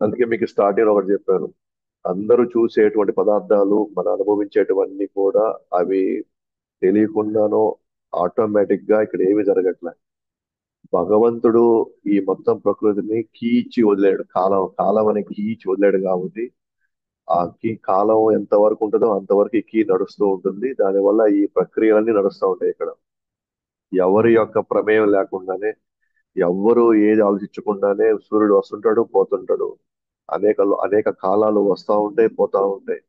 అందుకే మీకు స్టార్టింగ్ ఒకటి చెప్పాను, అందరూ చూసేటువంటి పదార్థాలు, మనం అనుభవించేటివన్నీ కూడా అవి తెలియకుండానో ఆటోమేటిక్ గా ఇక్కడ ఏమి జరగట్లే. భగవంతుడు ఈ మొత్తం ప్రకృతిని కీచి వదిలాడు. కాలం కాలం అనే కీచి వదిలాడు కాబట్టి ఆ కీ కాలం ఎంత వరకు ఉంటుందో అంతవరకు ఈ కీ నడుస్తూ ఉంటుంది. దానివల్ల ఈ ప్రక్రియలన్నీ నడుస్తూ ఉంటాయి ఇక్కడ. ఎవరి యొక్క ప్రమేయం లేకుండానే, ఎవ్వరు ఏది ఆలోచించకుండానే సూర్యుడు వస్తుంటాడు, పోతుంటాడు. అనేక అనేక కాలాలు వస్తూ ఉంటాయి, పోతా ఉంటాయి.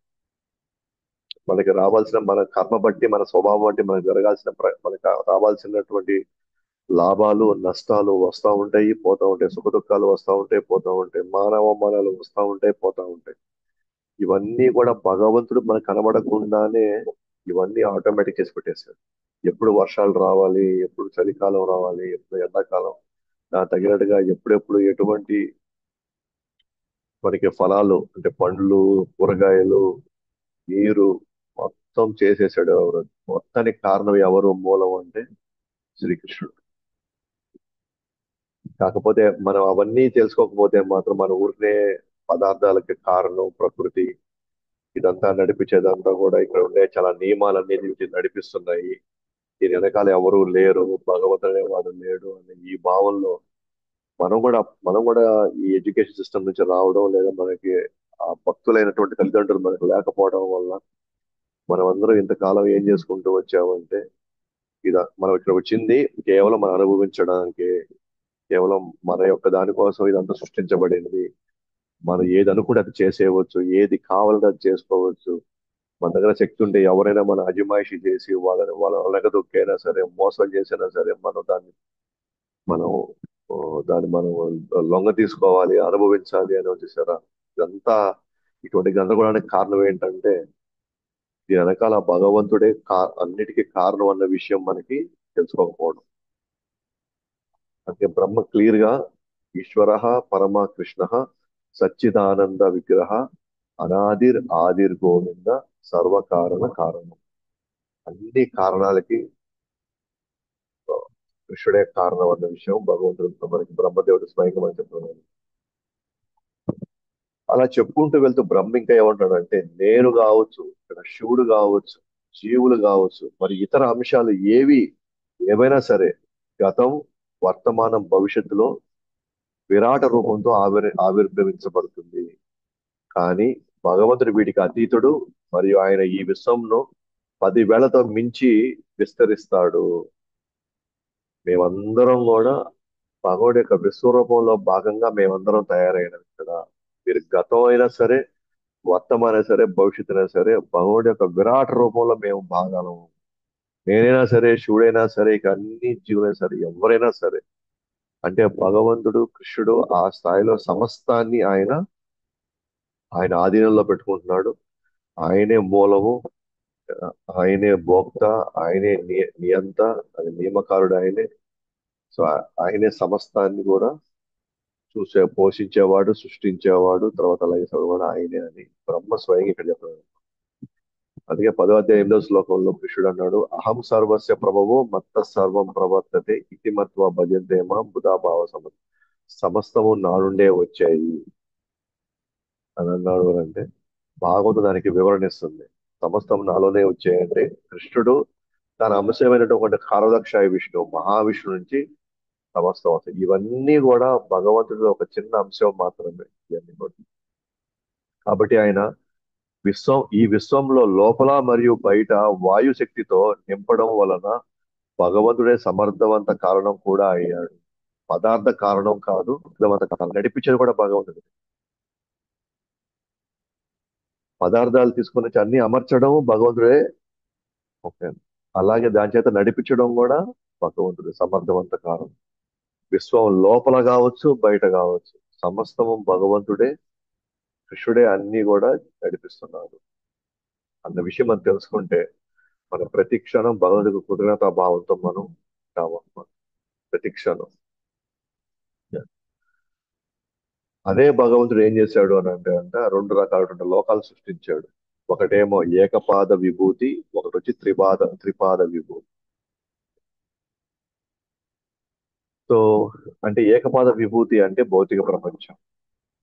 మనకి రావాల్సిన మన కర్మ బట్టి, మన స్వభావం బట్టి మనకు జరగాల్సిన మనకు రావాల్సినటువంటి లాభాలు నష్టాలు వస్తూ ఉంటాయి, పోతా ఉంటాయి. సుఖ దుఃఖాలు వస్తూ ఉంటాయి, పోతా ఉంటాయి. మానవమానాలు వస్తూ ఉంటాయి, పోతా ఉంటాయి. ఇవన్నీ కూడా భగవంతుడు మనకు కనబడకుండానే ఇవన్నీ ఆటోమేటిక్ చేసి పెట్టేశాడు. ఎప్పుడు వర్షాలు రావాలి, ఎప్పుడు చలికాలం రావాలి, ఎప్పుడు ఎండాకాలం, దానికి తగినట్టుగా ఎప్పుడెప్పుడు ఎటువంటి మనకి ఫలాలు అంటే పండ్లు, కూరగాయలు, నీరు మొత్తం చేసేసాడు ఎవరు. మొత్తానికి కారణం ఎవరు, మూలం అంటే శ్రీకృష్ణుడు. కాకపోతే మనం అవన్నీ తెలుసుకోకపోతే మాత్రం మన ఊరినే పదార్థాలకి కారణం ప్రకృతి, ఇదంతా నడిపించేదంతా కూడా ఇక్కడ ఉండే చాలా నియమాలన్నీ వీటిని నడిపిస్తున్నాయి. దీని వెనకాల ఎవరు లేరు, భగవంతుడు అనేవాడు లేడు అనే ఈ భావంలో మనం కూడా మనం కూడా ఈ ఎడ్యుకేషన్ సిస్టమ్ నుంచి రావడం, లేదా మనకి ఆ భక్తులైనటువంటి తల్లిదండ్రులు మనకు లేకపోవడం వల్ల మనం అందరం ఇంతకాలం ఏం చేసుకుంటూ వచ్చామంటే, మనం ఇక్కడ వచ్చింది కేవలం మనం అనుభవించడానికి, కేవలం మన యొక్క దానికోసం ఇదంతా సృష్టించబడింది. మనం ఏది అనుకుంటే అది చేసేయవచ్చు, ఏది కావాలంటే అది చేసుకోవచ్చు. మన దగ్గర శక్తి ఉంటే ఎవరైనా మన అజమాయిషీ చేసి వాళ్ళ అలగదొక్కైనా సరే, మోసం చేసైనా సరే, మనం ఓ, దాన్ని మనం లొంగ తీసుకోవాలి, అనుభవించాలి అని వచ్చేసారా. ఇదంతా ఇటువంటి గందరగోళానికి కారణం ఏంటంటే, దీని వెనకాల భగవంతుడే అన్నిటికీ కారణం అన్న విషయం మనకి తెలుసుకోకపోవడం. అంటే బ్రహ్మ క్లియర్ గా ఈశ్వర పరమ కృష్ణ సచ్చిదానంద విగ్రహ అనాదిర్ ఆదిర్ గోవింద సర్వకారణ కారణం. అన్ని కారణాలకి కృష్ణుడే కారణం అన్న విషయం భగవంతుడు మనకి బ్రహ్మదేవుడు స్వయంగా మనకి చెప్తున్నాడు. అలా చెప్పుకుంటూ వెళ్తూ బ్రహ్మ ఇంకా ఏమంటాడంటే, నేను కావచ్చు, ఇక్కడ శివుడు కావచ్చు, జీవులు కావచ్చు, మరి ఇతర అంశాలు ఏవైనా సరే గతం, వర్తమానం, భవిష్యత్తులో విరాట రూపంతో ఆవిర్భవించబడుతుంది. కానీ భగవంతుడు వీటికి అతీతుడు, మరియు ఆయన ఈ విశ్వంలో 10,000తో మించి విస్తరిస్తాడు. మేమందరం కూడా భగవానుడి యొక్క విశ్వరూపంలో భాగంగా మేమందరం తయారైనాం ఇక్కడ. మీరు గతం అయినా సరే, వర్తమానం సరే, భవిష్యత్తు అయినా సరే, భగవానుడి యొక్క విరాట రూపంలో మేము భాగాలము. నేనైనా సరే, శివుడైనా సరే, ఇక అన్ని జీవులైనా సరే, ఎవరైనా సరే. అంటే భగవంతుడు కృష్ణుడు ఆ స్థాయిలో సమస్తాన్ని ఆయన ఆధీనంలో పెట్టుకుంటున్నాడు. ఆయనే మూలము, ఆయనే భోక్త, ఆయనే నియంత, అది నియమకారుడు ఆయనే. సో ఆయనే సమస్తాన్ని కూడా పోషించేవాడు, సృష్టించేవాడు, తర్వాత లయసేవాడు కూడా ఆయనే అని బ్రహ్మ స్వయంగా ఇక్కడ చెప్తున్నాడు. అందుకే 10వ అధ్యాయం 8వ శ్లోకంలో కృష్ణుడు అన్నాడు, అహం సర్వస్య ప్రభవో మత్త సర్వం ప్రవర్తతే ఇతి మత్వ భజంతే మాం బుధాభావ సమస్తము నా నుండే వచ్చాయి అని అన్నాడు. అని అంటే భాగవతం దానికి వివరణ ఇస్తుంది. సమస్తం నాలోనే వచ్చాయంటే కృష్ణుడు తన అంశమైనటువంటి కారదక్షాయ విష్ణువు, మహావిష్ణువు నుంచి సమస్తం వస్తాయి. ఇవన్నీ కూడా భగవంతుడిలో ఒక చిన్న అంశం మాత్రమే ఇవన్నీ కూడా. కాబట్టి ఆయన ఈ విశ్వంలో లోపల మరియు బయట వాయు శక్తితో నింపడం వలన భగవంతుడే సమర్థవంత కారణం కూడా అయ్యాడు. పదార్థ కారణం కాదు, సమర్థవంత కారణం. నడిపించేది కూడా భగవంతుడు. పదార్థాలు తీసుకుని వచ్చి అన్ని అమర్చడం భగవంతుడే. ఓకే, అలాగే దాని చేత నడిపించడం కూడా భగవంతుడే సమర్థవంత కారణం. విశ్వం లోపల కావచ్చు, బయట కావచ్చు, సమస్తము భగవంతుడే, కృష్ణుడే అన్ని కూడా నడిపిస్తున్నాడు అన్న విషయం మనం తెలుసుకుంటే మన ప్రతి క్షణం భగవంతుడికి కృతజ్ఞతా భావంతో మనం ఉంటామన్నమాట. ప్రతి క్షణం అదే భగవంతుడు ఏం చేశాడు అని అంటే రెండు రకాల లోకాలు సృష్టించాడు. ఒకటేమో ఏకపాద విభూతి, ఒకటి వచ్చి త్రిపాద విభూతి. సో అంటే ఏకపాద విభూతి అంటే భౌతిక ప్రపంచం,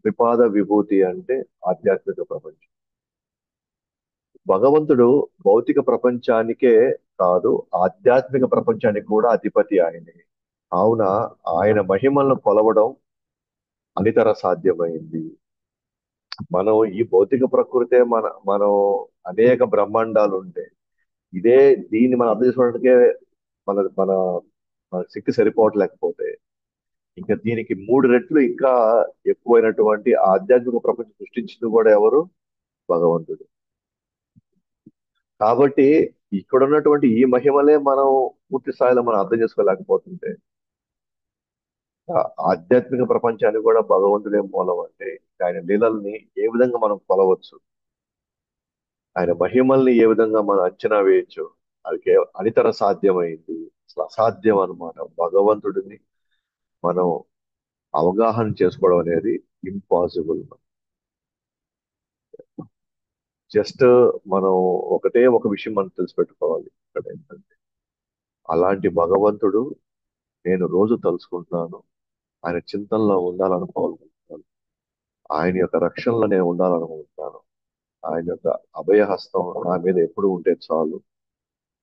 త్రిపాద విభూతి అంటే ఆధ్యాత్మిక ప్రపంచం. భగవంతుడు భౌతిక ప్రపంచానికే కాదు, ఆధ్యాత్మిక ప్రపంచానికి కూడా అధిపతి ఆయనే. కావున ఆయన మహిమలను కొలవడం అనితర సాధ్యమైంది. మనం ఈ భౌతిక ప్రకృతే మనం అనేక బ్రహ్మాండాలు ఉంటాయి. ఇదే దీన్ని మనం అర్థం చేసుకోవడానికే మన మన మన శక్తి సరిపోవట్లేకపోతే ఇంకా దీనికి మూడు రెట్లు ఇంకా ఎక్కువైనటువంటి ఆధ్యాత్మిక ప్రపంచం సృష్టించింది కూడా ఎవరు? భగవంతుడు. కాబట్టి ఇక్కడ ఉన్నటువంటి ఈ మహిమలే మనం పూర్తి స్థాయిలో మనం అర్థం చేసుకోలేకపోతుంటే ఆధ్యాత్మిక ప్రపంచానికి కూడా భగవంతుడే మూలం అంటే ఆయన లీలల్ని ఏ విధంగా మనం కొలవచ్చు, ఆయన మహిమల్ని ఏ విధంగా మనం అంచనా వేయొచ్చు, అది అనితర సాధ్యమైంది. అసలు అసాధ్యం అన్నమాట. భగవంతుడిని మనం అవగాహన చేసుకోవడం అనేది ఇంపాసిబుల్. జస్ట్ మనం ఒకటే ఒక విషయం మనం తెలిసిపెట్టుకోవాలి ఇక్కడ ఏంటంటే, అలాంటి భగవంతుడు నేను రోజు తలుచుకుంటున్నాను, ఆయన చింతనలో ఉండాలనుకోవాలనుకుంటున్నాను, ఆయన యొక్క రక్షణలో నేను ఉండాలనుకుంటున్నాను, ఆయన యొక్క అభయహస్తం నా మీద ఎప్పుడు ఉంటే చాలు.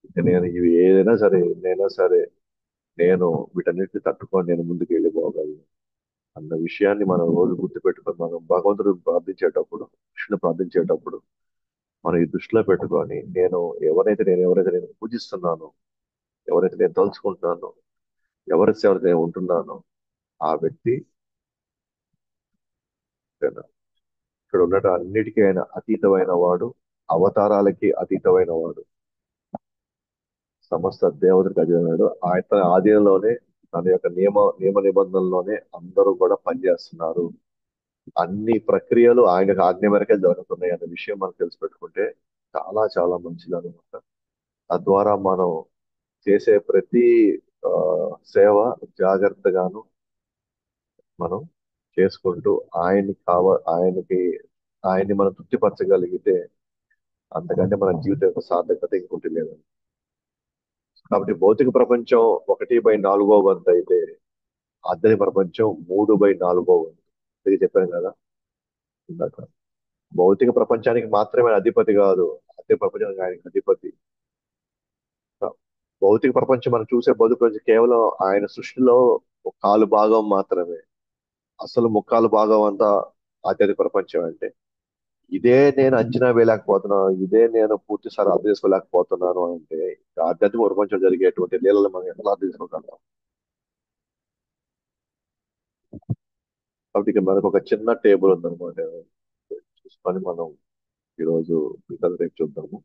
ఇక నేను ఇవి ఏదైనా సరే ఎన్నైనా సరే నేను వీటన్నిటిని తట్టుకొని నేను ముందుకు వెళ్ళిపోగలను అన్న విషయాన్ని మనం రోజు గుర్తుపెట్టుకొని మనం భగవంతుడు ప్రార్థించేటప్పుడు, కృష్ణుని ప్రార్థించేటప్పుడు మనం ఈ దృష్టిలో పెట్టుకొని నేను ఎవరైతే నేను పూజిస్తున్నానో, ఎవరైతే నేను తలుచుకుంటున్నానో, ఎవరి సేవ నేను ఉంటున్నానో ఆ వ్యక్తి ఇక్కడ ఉన్న అన్నిటికీ ఆయన అతీతమైన వాడు, అవతారాలకి అతీతమైన వాడు, సమస్త దేవతలకు అతీతమైనడు. ఆయన తన ఆధీనంలోనే తన యొక్క నియమ నిబంధనల్లోనే అందరూ కూడా పనిచేస్తున్నారు. అన్ని ప్రక్రియలు ఆయనకు ఆజ్ఞ మేరకే జరుగుతున్నాయి అన్న విషయం మనం తెలిసిపెట్టుకుంటే చాలా చాలా మంచిది అనమాట. తద్వారా మనం చేసే ప్రతి ఆ, సేవ జాగ్రత్తగాను మనం చేసుకుంటూ ఆయన్ని మనం తృప్తిపరచగలిగితే అంతకంటే మన జీవితం యొక్క సార్థకత ఇంకోటి లేదు. కాబట్టి భౌతిక ప్రపంచం 1/4 వంతు అయితే ఆధ్యాత్మిక ప్రపంచం 3/4 వంతు. ఇది చెప్పాను కదా ఇందాక. భౌతిక ప్రపంచానికి మాత్రమే ఆయన అధిపతి కాదు, ఆధ్యాత్మిక ప్రపంచానికి ఆయన అధిపతి. భౌతిక ప్రపంచం మనం చూసే భౌతిక ప్రపంచం కేవలం ఆయన సృష్టిలో ఒక కాలు భాగం మాత్రమే. అసలు ముక్కాలు భాగం అంతా ఆధ్యాత్మిక ప్రపంచం అంటే ఇదే నేను అంచనా వేయలేకపోతున్నాను, ఇదే నేను పూర్తిసారి అర్థం చేసుకోలేకపోతున్నాను అంటే ఇంకా ఆధ్యాత్మిక ప్రపంచం జరిగేటువంటి లీలలు మనం ఎలా అర్థం చేసుకోగలం? కాబట్టి ఇక మనకు ఒక చిన్న టేబుల్ ఉందన్నమాట. చూసుకొని మనం ఈరోజు మిగతా రేపు చూద్దాము.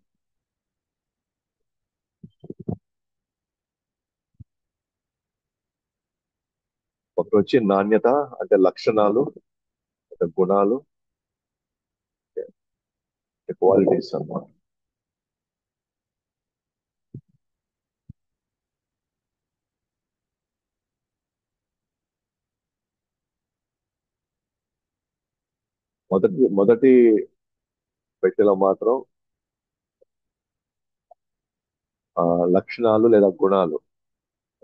ఒకటి వచ్చి నాణ్యత, అంటే లక్షణాలు, అంటే గుణాలు, క్వాలిటీస్ అన్నమాట. మొదటి పెట్టెలో మాత్రం ఆ, లక్షణాలు లేదా గుణాలు.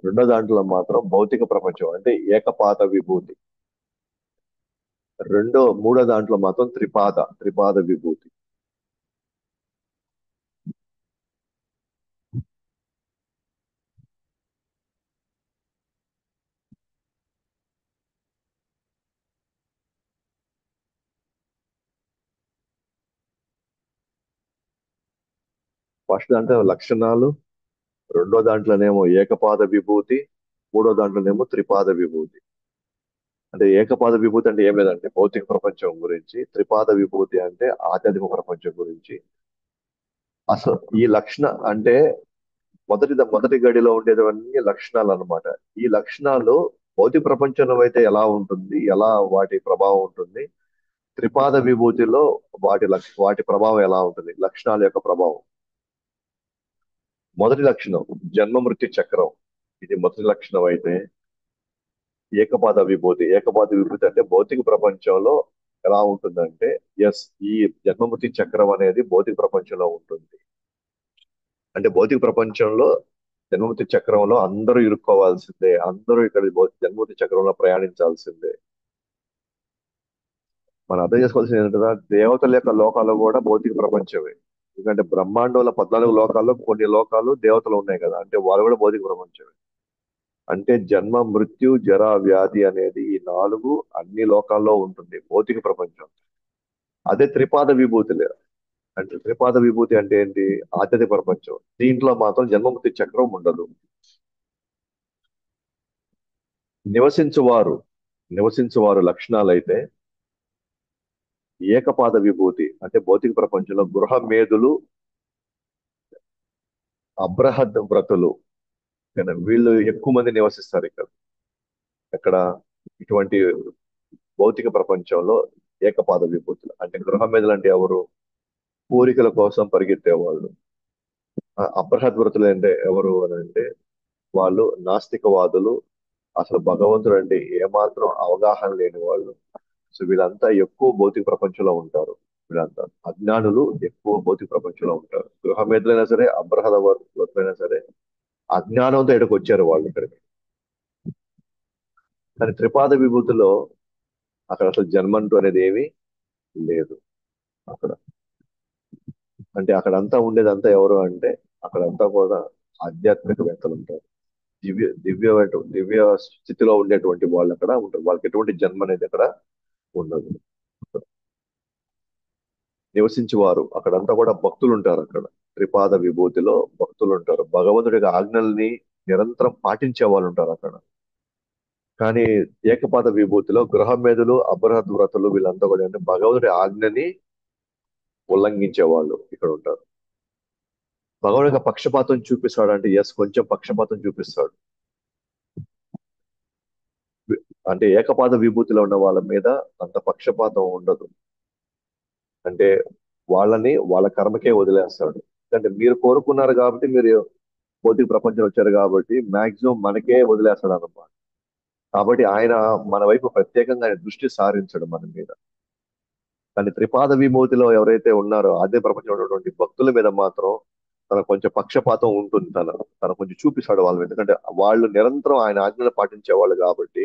రెండో దాంట్లో మాత్రం భౌతిక ప్రపంచం అంటే ఏకపాత విభూతి. మూడో దాంట్లో మాత్రం త్రిపాద విభూతి. ఫస్ట్ దాంట్లో లక్షణాలు, రెండో దాంట్లోనేమో ఏకపాద విభూతి, మూడో దాంట్లోనేమో త్రిపాద విభూతి. అంటే ఏకపాద విభూతి అంటే ఏం లేదంటే భౌతిక ప్రపంచం గురించి, త్రిపాద విభూతి అంటే ఆధ్యాత్మిక ప్రపంచం గురించి. అసలు ఈ లక్షణ అంటే మొదటి గడిలో ఉండేవన్నీ లక్షణాలు అన్నమాట. ఈ లక్షణాలు భౌతిక ప్రపంచంలో అయితే ఎలా ఉంటుంది, ఎలా వాటి ప్రభావం ఉంటుంది, త్రిపాద విభూతిలో వాటి ప్రభావం ఎలా ఉంటుంది, లక్షణాల యొక్క ప్రభావం. మొదటి లక్షణం జన్మ మృత్యు చక్రం. ఇది మొదటి లక్షణం అయితే ఏకపాద విభూతి అంటే భౌతిక ప్రపంచంలో ఎలా ఉంటుందంటే, ఎస్, ఈ జన్మ మృత్యు చక్రం అనేది భౌతిక ప్రపంచంలో ఉంటుంది. అంటే భౌతిక ప్రపంచంలో జన్మమృతి చక్రంలో అందరూ ఇరుక్కోవాల్సిందే, అందరూ ఇక్కడ జన్మమృతి చక్రంలో ప్రయాణించాల్సిందే. మనం అర్థం చేసుకోవాల్సింది ఏంటంటే దేవతల యొక్క లోకాలు కూడా భౌతిక ప్రపంచమే. ఎందుకంటే బ్రహ్మాండంలో 14 లోకాల్లో కొన్ని లోకాలు దేవతలు ఉన్నాయి కదా, అంటే వాళ్ళు కూడా భౌతిక ప్రపంచమే. అంటే జన్మ మృత్యు జర వ్యాధి అనేది ఈ నాలుగు అన్ని లోకాల్లో ఉంటుంది భౌతిక ప్రపంచం. అదే త్రిపాద విభూతులే. అంటే త్రిపాద విభూతి అంటే ఏంటి? ఆధ్యాత్మిక ప్రపంచం. దీంట్లో మాత్రం జన్మమృతి చక్రం ఉండదు. నివసించువారు నివసించువారు లక్షణాలైతే ఏకపాద విభూతి అంటే భౌతిక ప్రపంచంలో గృహమేధులు, అబ్రహద్ వ్రతులు, వీళ్ళు ఎక్కువ మంది నివసిస్తారు ఇక్కడ. ఇక్కడ ఇటువంటి భౌతిక ప్రపంచంలో ఏకపాద విభూతులు అంటే గృహమేధులు అంటే ఎవరు? కోరికల కోసం పరిగెత్తేవాళ్ళు. అబ్రహద్ వ్రతులు అంటే ఎవరు అని అంటే వాళ్ళు నాస్తికవాదులు, అసలు భగవంతుడు అంటే ఏమాత్రం అవగాహన లేని వాళ్ళు. సో వీళ్ళంతా ఎక్కువ భౌతిక ప్రపంచంలో ఉంటారు. వీళ్ళంతా అజ్ఞానులు ఎక్కువ భౌతిక ప్రపంచంలో ఉంటారు. గృహమేధులైనా సరే, అబ్రహద వర్తులైనా సరే అజ్ఞానంతో ఇక్కడికి వచ్చారు వాళ్ళు ఇక్కడికి. కానీ త్రిపాద విభూతిలో అక్కడ అసలు జన్మంటూ అనేది ఏమీ లేదు అక్కడ. అంటే అక్కడంతా ఉండేదంతా ఎవరు అంటే అక్కడంతా కూడా ఆధ్యాత్మికవేత్తలు ఉంటారు. దివ్య దివ్య స్థితిలో ఉండేటువంటి వాళ్ళు అక్కడ ఉంటారు. వాళ్ళకి ఎటువంటి జన్మ అనేది అక్కడ ఉండదు. నివసించేవారు అక్కడంతా కూడా భక్తులు ఉంటారు అక్కడ. త్రిపాద విభూతిలో భక్తులు ఉంటారు. భగవంతుడి యొక్క ఆజ్ఞల్ని నిరంతరం పాటించే వాళ్ళు ఉంటారు అక్కడ. కానీ ఏకపాద విభూతిలో గృహమేధులు, అపరాధ వ్రతులు వీళ్ళంతా కూడా అంటే భగవంతుడి ఆజ్ఞని ఉల్లంఘించే వాళ్ళు ఇక్కడ ఉంటారు. భగవాన్ యొక్క పక్షపాతం చూపిస్తాడు అంటే ఎస్, కొంచెం పక్షపాతం చూపిస్తాడు. అంటే ఏకపాద విభూతిలో ఉన్న వాళ్ళ మీద అంత పక్షపాతం ఉండదు. అంటే వాళ్ళని వాళ్ళ కర్మకే వదిలేస్తాడు. అంటే మీరు కోరుకున్నారు కాబట్టి, మీరు భౌతిక ప్రపంచం వచ్చారు కాబట్టి మాక్సిమం మనకే వదిలేస్తాడు అన్నమాట. కాబట్టి ఆయన మన వైపు ప్రత్యేకంగా ఆయన దృష్టి సారించడు మన మీద. కానీ త్రిపాద విభూతిలో ఎవరైతే ఉన్నారో అదే ప్రపంచంలో ఉన్నటువంటి భక్తుల మీద మాత్రం తన కొంచెం పక్షపాతం ఉంటుంది. తన కొంచెం చూపిస్తాడు వాళ్ళ మీద. ఎందుకంటే వాళ్ళు నిరంతరం ఆయన ఆజ్ఞలు పాటించే వాళ్ళు కాబట్టి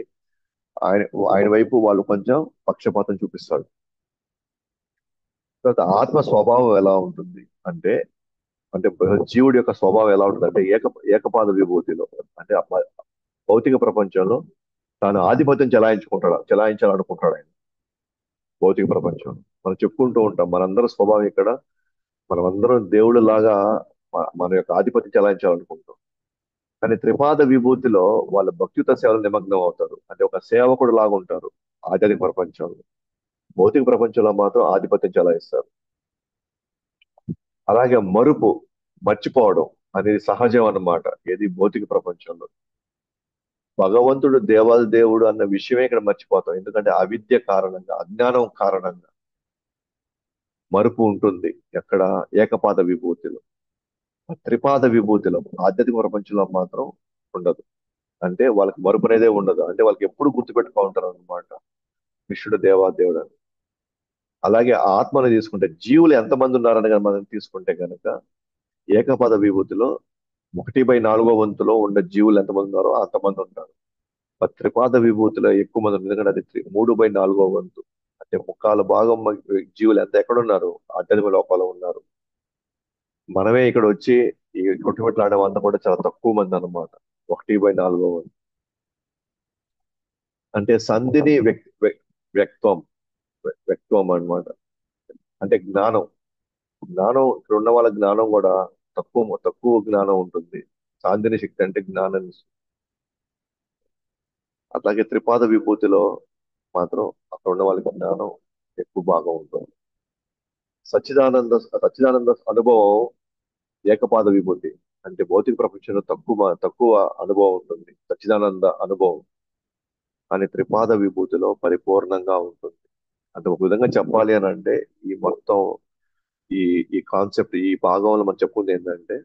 ఆయన ఆయన వైపు వాళ్ళు కొంచెం పక్షపాతం చూపిస్తాడు. తర్వాత ఆత్మ స్వభావం ఎలా ఉంటుంది అంటే అంటే జీవుడి యొక్క స్వభావం ఎలా ఉంటుంది అంటే ఏకపాద విభూతిలో అంటే భౌతిక ప్రపంచంలో తాను ఆధిపత్యం చెలాయించాలనుకుంటాడు ఆయన. భౌతిక ప్రపంచం మనం చెప్పుకుంటూ ఉంటాం, మనందరం స్వభావం ఇక్కడ మనమందరం దేవుడు లాగా మన యొక్క ఆధిపత్యం చెలాయించాలనుకుంటాం. కానీ త్రిపాద విభూతిలో వాళ్ళ భక్తియుత సేవలు నిమగ్నం అవుతారు. అంటే ఒక సేవకుడు లాగా ఉంటారు ఆధ్యాత్మిక ప్రపంచంలో. భౌతిక ప్రపంచంలో మాత్రం ఆధిపత్యం చెలాయిస్తారు. అలాగే మర్చిపోవడం అనేది సహజం అన్నమాట. ఏది భౌతిక ప్రపంచంలో భగవంతుడు దేవాది దేవుడు అన్న విషయమే ఇక్కడ మర్చిపోతాం. ఎందుకంటే అవిద్య కారణంగా, అజ్ఞానం కారణంగా మరుపు ఉంటుంది ఎక్కడ? ఏకపాద విభూతిలో. త్రిపాద విభూతిలో ఆధ్యాత్మిక ప్రపంచంలో మాత్రం ఉండదు. అంటే వాళ్ళకి మరుపు అనేదే ఉండదు. అంటే వాళ్ళకి ఎప్పుడు గుర్తుపెట్టుకో ఉంటారు అనమాట కృష్ణుడు దేవాదేవుడు అని. అలాగే ఆత్మను తీసుకుంటే జీవులు ఎంతమంది ఉన్నారని కనుక మనం తీసుకుంటే కనుక ఏకపద విభూతిలో 1/4 వంతులో ఉండే జీవులు ఎంతమంది ఉన్నారో అంతమంది ఉంటారు. మరి త్రిపాద విభూతిలో ఎక్కువ మంది ఉన్నారు. ఎందుకంటే అది 3/4 వంతు. అంటే ముక్కాలు భాగం జీవులు ఎక్కడ ఉన్నారు? ఆధ్యాత్మిక లోకాలు ఉన్నారు. మనమే ఇక్కడ వచ్చి ఈ కొట్టుమిట్లాడడం అంతా కూడా చాలా తక్కువ మంది అన్నమాట. 1/4 వంతు. అంటే సంధిని వ్యక్తం వ్యక్తం అన్నమాట. అంటే జ్ఞానం ఇక్కడ ఉన్న వాళ్ళ జ్ఞానం కూడా తక్కువ తక్కువ జ్ఞానం ఉంటుంది. సాందిని శక్తి అంటే జ్ఞానం. అట్లాగే త్రిపాద విభూతిలో మాత్రం అక్కడ ఉన్న వాళ్ళకి జ్ఞానం ఎక్కువ బాగా ఉంటుంది. సచ్చిదానంద అనుభవం ఏకపాద విభూతి అంటే భౌతిక ప్రపంచంలో తక్కువ తక్కువ అనుభవం ఉంటుంది. సచ్చిదానంద అనుభవం అని త్రిపాద విభూతిలో పరిపూర్ణంగా ఉంటుంది. అంటే ఒక విధంగా చెప్పాలి అని అంటే ఈ మొత్తం ఈ ఈ కాన్సెప్ట్ ఈ భాగంలో మనం చెప్పుకుంది ఏంటంటే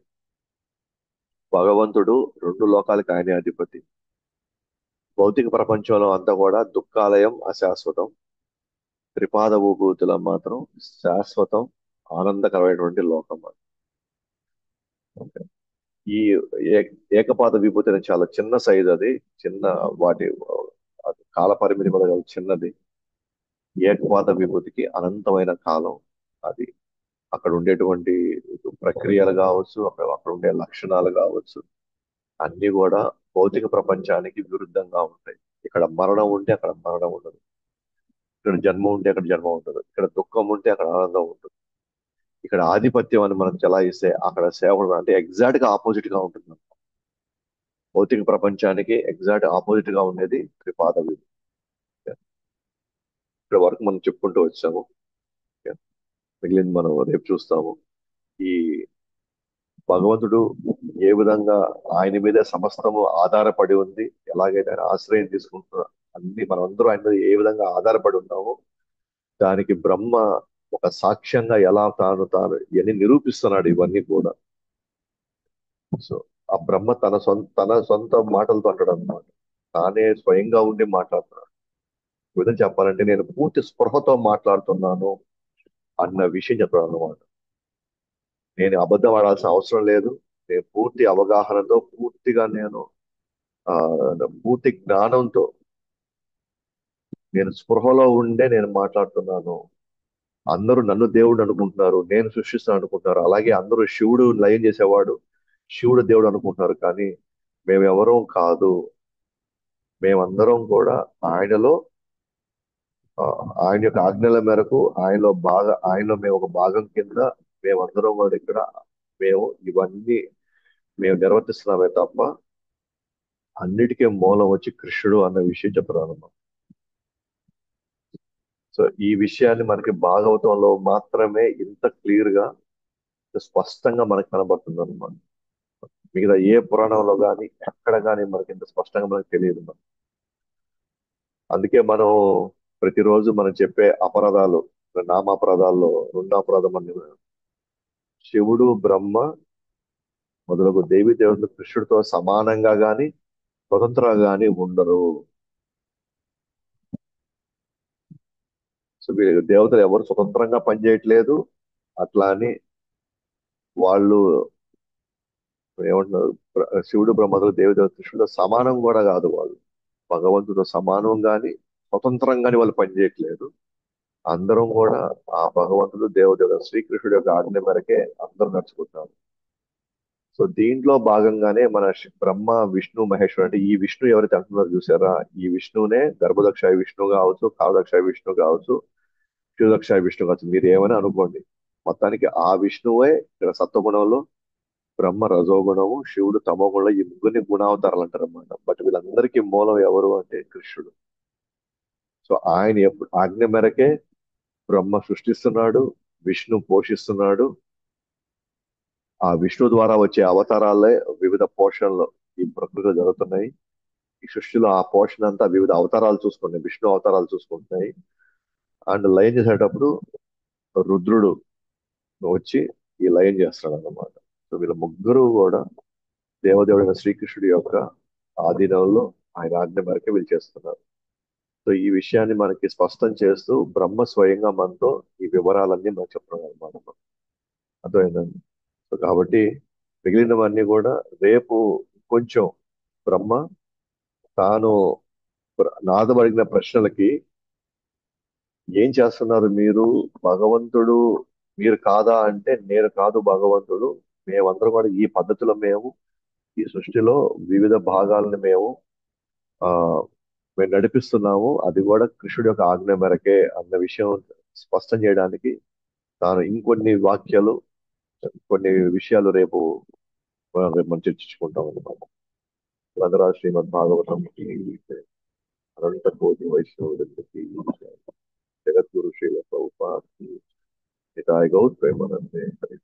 భగవంతుడు రెండు లోకాలకి ఆయనే అధిపతి. భౌతిక ప్రపంచంలో అంతా కూడా దుఃఖాలయం, అశాశ్వతం. త్రిపాద విభూతుల మాత్రం శాశ్వతం, ఆనందకరమైనటువంటి లోకం అది. ఓకే. ఈ ఏకపాద విభూతి అనేది చాలా చిన్న సైజ్. అది చిన్న వాటి అది కాల పరిమితి కూడా చాలా చిన్నది. ఏకపాద విభూతికి అనంతమైన కాలం. అది అక్కడ ఉండేటువంటి ప్రక్రియలు కావచ్చు, అక్కడ ఉండే లక్షణాలు కావచ్చు, అన్ని కూడా భౌతిక ప్రపంచానికి విరుద్ధంగా ఉంటాయి. ఇక్కడ మరణం ఉంటే అక్కడ మరణం ఉండదు. ఇక్కడ జన్మ ఉంటే అక్కడ జన్మ ఉండదు. ఇక్కడ దుఃఖం ఉంటే అక్కడ ఆనందం ఉంటుంది. ఇక్కడ ఆధిపత్యం అని మనం చెలాయిస్తే అక్కడ సేవకుడు అంటే ఎగ్జాక్ట్ గా ఆపోజిట్ గా ఉంటుంది. భౌతిక ప్రపంచానికి ఎగ్జాక్ట్ ఆపోజిట్ గా ఉండేది త్రిపాద విధి. ఇక్కడ వరకు మనం చెప్పుకుంటూ వచ్చాము. మిగిలింది మనం రేపు చూస్తాము. ఈ భగవంతుడు ఏ విధంగా ఆయన మీదే సమస్తము ఆధారపడి ఉంది, ఎలాగైతే ఆయన ఆశ్రయం తీసుకుంటున్నా అన్ని మనమందరూ ఆయన మీద ఏ విధంగా ఆధారపడి ఉన్నామో దానికి బ్రహ్మ ఒక సాక్ష్యంగా ఎలా తాను ఇవన్నీ నిరూపిస్తున్నాడు ఇవన్నీ కూడా. సో ఆ బ్రహ్మ తన సొంత మాటలతో అంటాడు అనమాట. తానే స్వయంగా ఉండి మాట్లాడుతున్నాడు. ఈ విధంగా చెప్పాలంటే నేను పూర్తి స్పృహతో మాట్లాడుతున్నాను అన్న విషయం చెప్పాడు అనమాట. నేను అబద్ధం ఆడాల్సిన అవసరం లేదు. నేను పూర్తి అవగాహనతో పూర్తిగా నేను ఆ పూర్తి జ్ఞానంతో నేను స్పృహలో ఉండే నేను మాట్లాడుతున్నాను. అందరూ నన్ను దేవుడు అనుకుంటున్నారు, నేను సృష్టిస్తాను అనుకుంటున్నారు. అలాగే అందరూ శివుడు లయం చేసేవాడు, శివుడు దేవుడు అనుకుంటున్నారు. కానీ మేమెవరం కాదు. మేమందరం కూడా ఆయనలో ఆ, ఆయన యొక్క ఆజ్ఞల మేరకు ఆయనలో మేము ఒక భాగం కింద మేమందరం కూడా ఇక్కడ మేము ఇవన్నీ మేము నిర్వర్తిస్తున్నామే తప్ప అన్నిటికీ మూలం వచ్చి కృష్ణుడు అన్న విషయం చెప్తున్నాను. సో ఈ విషయాన్ని మనకి భాగవతంలో మాత్రమే ఇంత క్లియర్ గా స్పష్టంగా మనకు కనబడుతుంది అనమాట. మిగతా ఏ పురాణంలో కానీ ఎక్కడ కానీ మనకి ఇంత స్పష్టంగా మనకు తెలియదు. అందుకే మనం ప్రతిరోజు మనం చెప్పే అపరాధాలు, నామాపరాధాల్లో రెండో అపరాధం అని శివుడు బ్రహ్మ మొదలగు దేవి దేవుడు కృష్ణుడితో సమానంగా గాని స్వతంత్రంగా గాని ఉండరు. సో వీళ్ళు దేవతలు ఎవరు స్వతంత్రంగా పనిచేయట్లేదు. అట్లా అని వాళ్ళు ఏమంటున్నారు, శివుడు బ్రహ్మలు దేవదేవ కృష్ణుడు సమానం కూడా కాదు వాళ్ళు. భగవంతుడు సమానం గాని స్వతంత్రంగాని వాళ్ళు పనిచేయట్లేదు. అందరం కూడా ఆ భగవంతుడు దేవదేవుడు శ్రీకృష్ణుడు యొక్క ఆజ్ఞ మేరకే అందరూ నడుచుకుంటారు. సో దీంట్లో భాగంగానే మన బ్రహ్మ విష్ణు మహేశ్వరు అంటే ఈ విష్ణు ఎవరైతే అంటున్నారో చూసారా, ఈ విష్ణువునే గర్భదక్ష విష్ణు కావచ్చు, కాలదక్ష విష్ణు కావచ్చు, క్షుదక్ష విష్ణు కావచ్చు, మీరు ఏమైనా అనుకోండి. మొత్తానికి ఆ విష్ణువే ఇక్కడ సత్వగుణంలో, బ్రహ్మ రజోగుణము, శివుడు తమో గుణంలో ఈ ముగ్గురిని గుణావతారాలు అంటారు అన్నమాట. బట్ వీళ్ళందరికీ మూలం ఎవరు అంటే కృష్ణుడు. సో ఆయన ఎప్పుడు ఆజ్ఞ మేరకే బ్రహ్మ సృష్టిస్తున్నాడు, విష్ణు పోషిస్తున్నాడు. ఆ విష్ణు ద్వారా వచ్చే అవతారాలే వివిధ పోషణలు ఈ ప్రకృతిలో జరుగుతున్నాయి. ఈ సృష్టిలో ఆ పోషణ అంతా వివిధ అవతారాలు చూసుకుంటాయి, విష్ణు అవతారాలు చూసుకుంటున్నాయి. అండ్ లయం చేసేటప్పుడు రుద్రుడు వచ్చి ఈ లయం చేస్తాడు అన్నమాట. సో వీళ్ళ ముగ్గురు కూడా దేవదేవుడైన శ్రీకృష్ణుడి యొక్క ఆధీనంలో ఆయన ఆజ్ఞ మేరకే వీళ్ళు చేస్తున్నారు. సో ఈ విషయాన్ని మనకి స్పష్టం చేస్తూ బ్రహ్మ స్వయంగా మనతో ఈ వివరాలన్నీ మనకు చెప్తున్నాడు అనమాట. అర్థమైందండి. సో కాబట్టి మిగిలినవన్నీ కూడా రేపు కొంచెం బ్రహ్మ తాను నారదుడు అడిగిన ప్రశ్నలకి ఏం చేస్తున్నారు మీరు, భగవంతుడు మీరు కాదా అంటే నేను కాదు భగవంతుడు, మేమందరం కూడా ఈ పద్ధతిలో మేము ఈ సృష్టిలో వివిధ భాగాలను ఆ మేము నడిపిస్తున్నాము. అది కూడా కృష్ణుడి యొక్క ఆజ్ఞ మేరకే అన్న విషయం స్పష్టం చేయడానికి తాను ఇంకొన్ని వాక్యాలు, కొన్ని విషయాలు రేపు మనం చర్చించుకుంటాం అన్నమాట. భద్రా శ్రీమద్ భాగవతం అనంత కోటి వైష్ణవులకి జగద్గురు శ్రీల ప్రభుపాద నితాయ గౌర్ ప్రేమానందే హరి